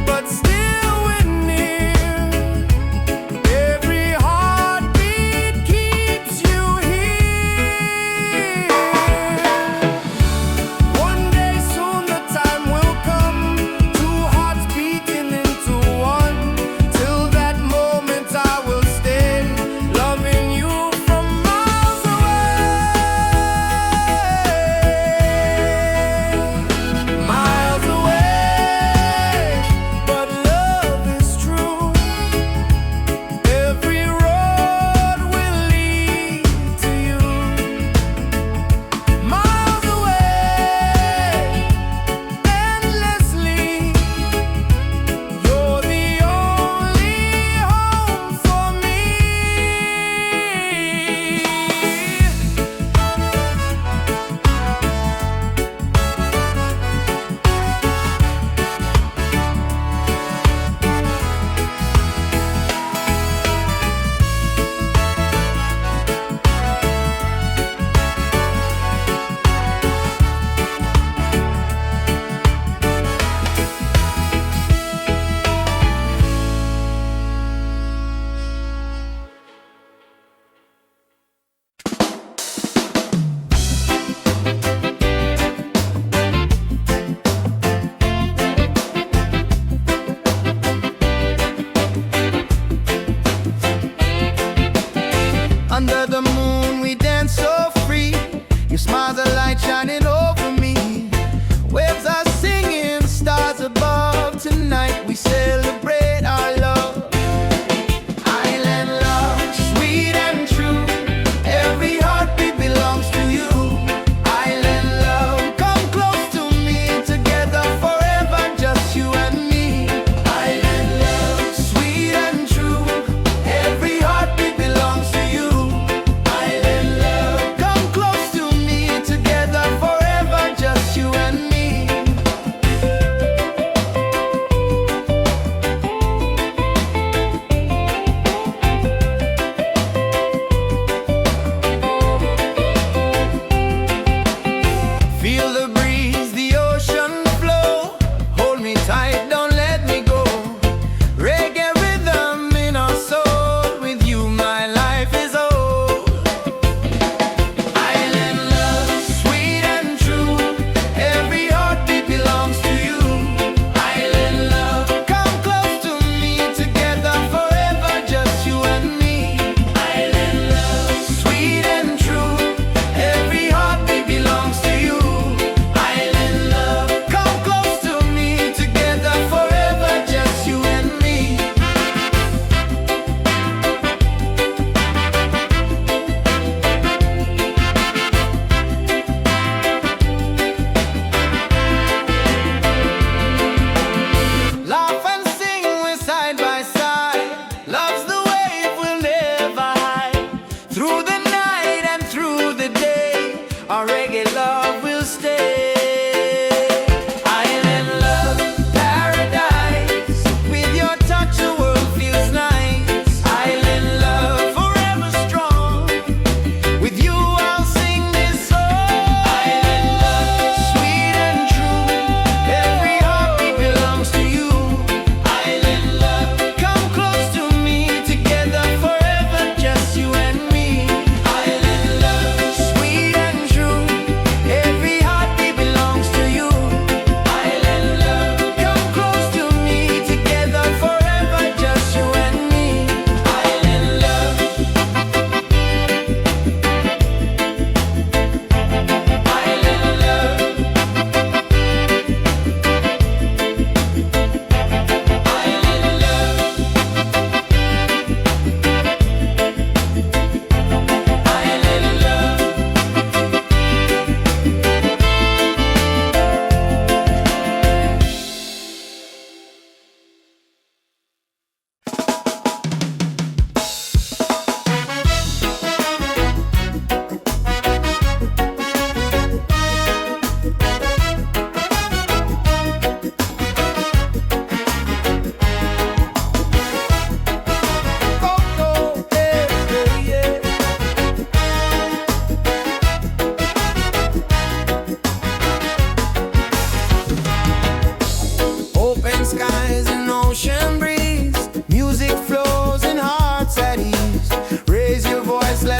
but still we're near. Every heartbeat keeps you here. One day soon the time will come, two hearts beating into one. Till that moment I will stay, loving you from miles away. Miles away, but love is true. Every road will lead to you. Miles away, endlessly. You're the only home for me. Under the moon we dance so free. Your smile's a light shining over me. Waves are singing, stars above. Tonight we celebrate our love. Island love, sweet and true. Every heartbeat belongs to you. Island love, come close to me. Together forever, just you and me. Island love, sweet and true. Every heartbeat belongs to you.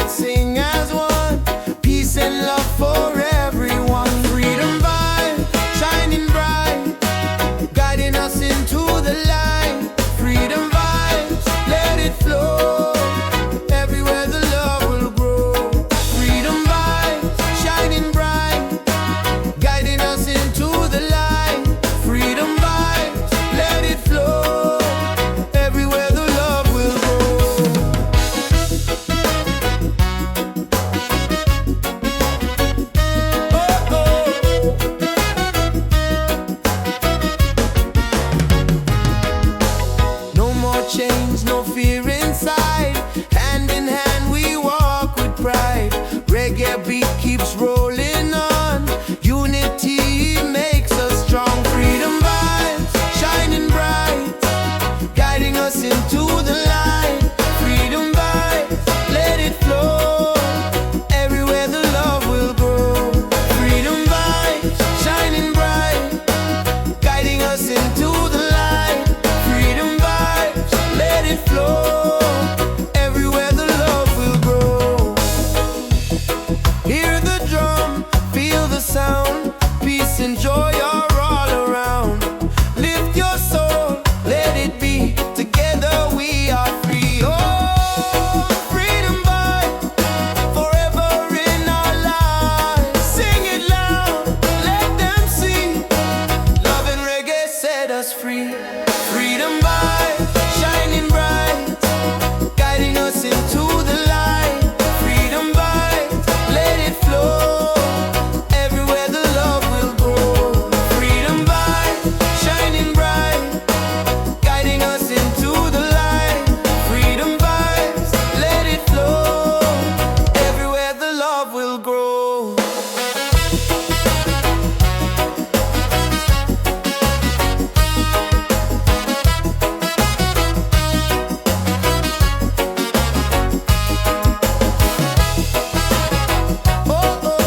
let's sing as one. Peace and love for everyone. Freedom vibe, shining bright, guiding us into the light. Freedom vibes, let it flow. Everywhere the love will grow. Freedom vibes, shining bright, guiding us into the light. Freedom vibes, let it flow. Everywhere the love will grow. Oh, oh. No more chains, no fear inside. Hand in hand we walk with pride. Reggae beat keeps rolling on. Unity makes us strong. Freedom vibes, shining bright, guiding us into the light. Freedom vibes, let it flow. Everywhere the love will grow. Freedom vibes, shining bright, guiding us into the light. Freedom vibes, let it flow. Everywhere the love will grow. Hear the drum, feel the sound. Peace and joy are all around. Lift your soul, let it be. Together we are free. Oh, freedom vibe, forever in our lives. Sing it loud, let them see. Love and reggae set us free. Freedom vibe, shining bright, guiding us into the light. Freedom vibes, let it flow. Everywhere the love will grow. Freedom vibes, shining bright, guiding us into the light. Freedom vibes, let it flow. Everywhere the love will grow. Oh, oh.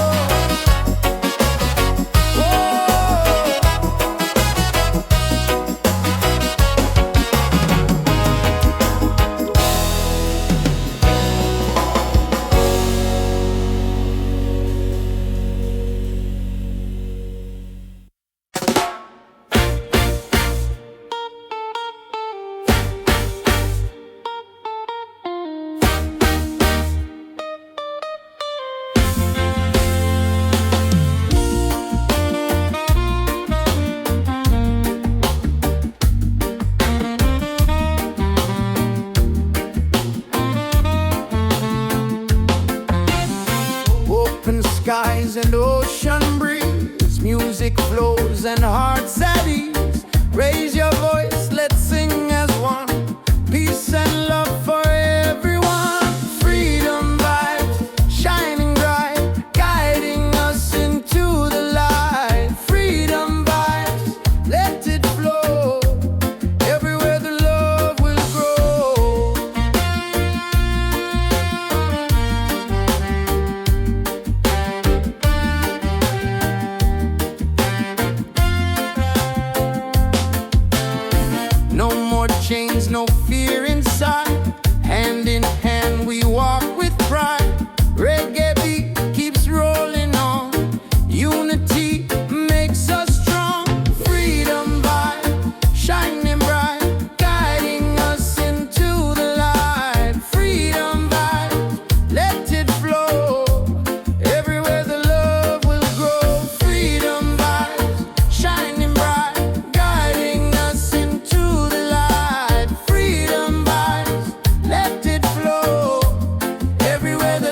Open skies and ocean breeze, music flows and hearts at ease. Raise your voice, let's sing as one. Peace and love for everyone. Freedom vibes, shining bright, guiding us into the light. Freedom vibes, let it flow. Everywhere the love will grow. No more chains, no fear inside. Hand in hand we walk with pride. Reggae beat keeps rolling on. Unity makes us strong. Freedom vibe, shining bright, guiding us into the light. Freedom vibe, let it flow. Everywhere the love will grow. Freedom vibes, shining bright, guiding us into the light. Freedom vibes, let it flow. Everywhere the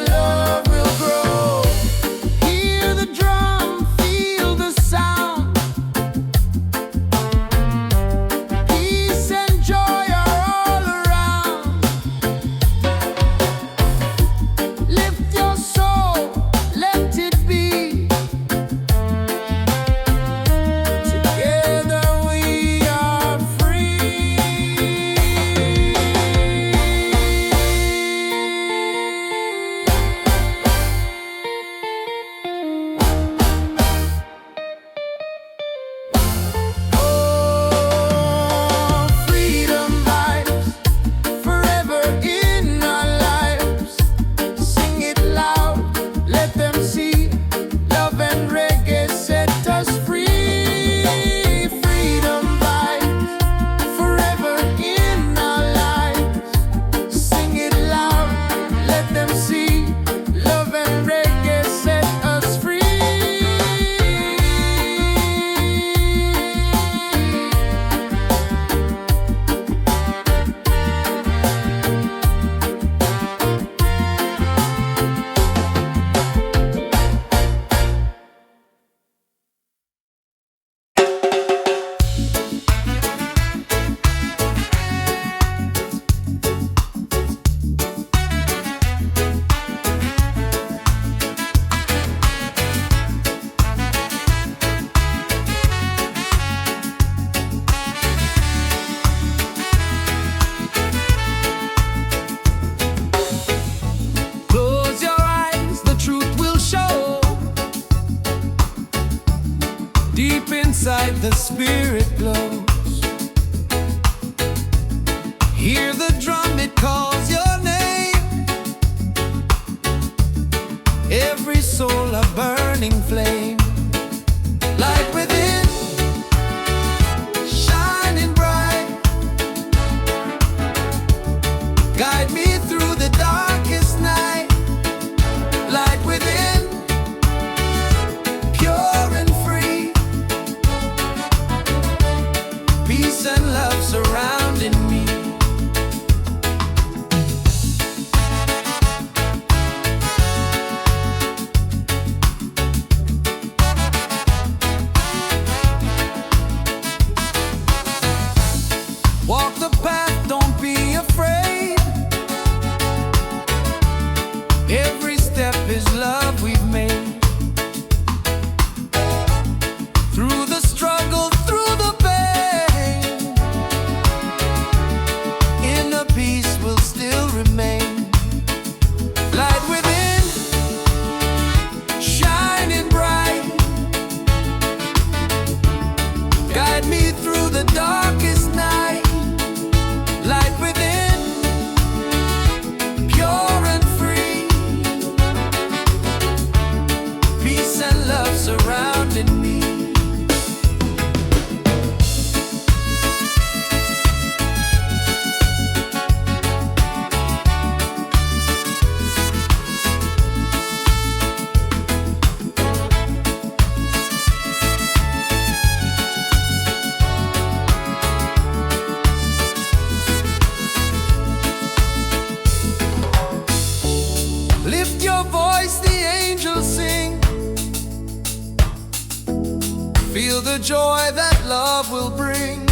the Spirit blows. Hear the drum, it calls your name. Every soul a burning flame. Light within, shining bright. Guide me through the darkest night. Light within, pure and free. Peace and love surrounding me. Walk the path, don't be afraid. Every step is love we've made. Through the struggle, through the pain, inner peace will still remain. Light within, shining bright. Guide me through the darkest night. Light within, pure and free. Peace and love surrounding me. Lift your voice, the angels sing. Feel the joy that love will bring.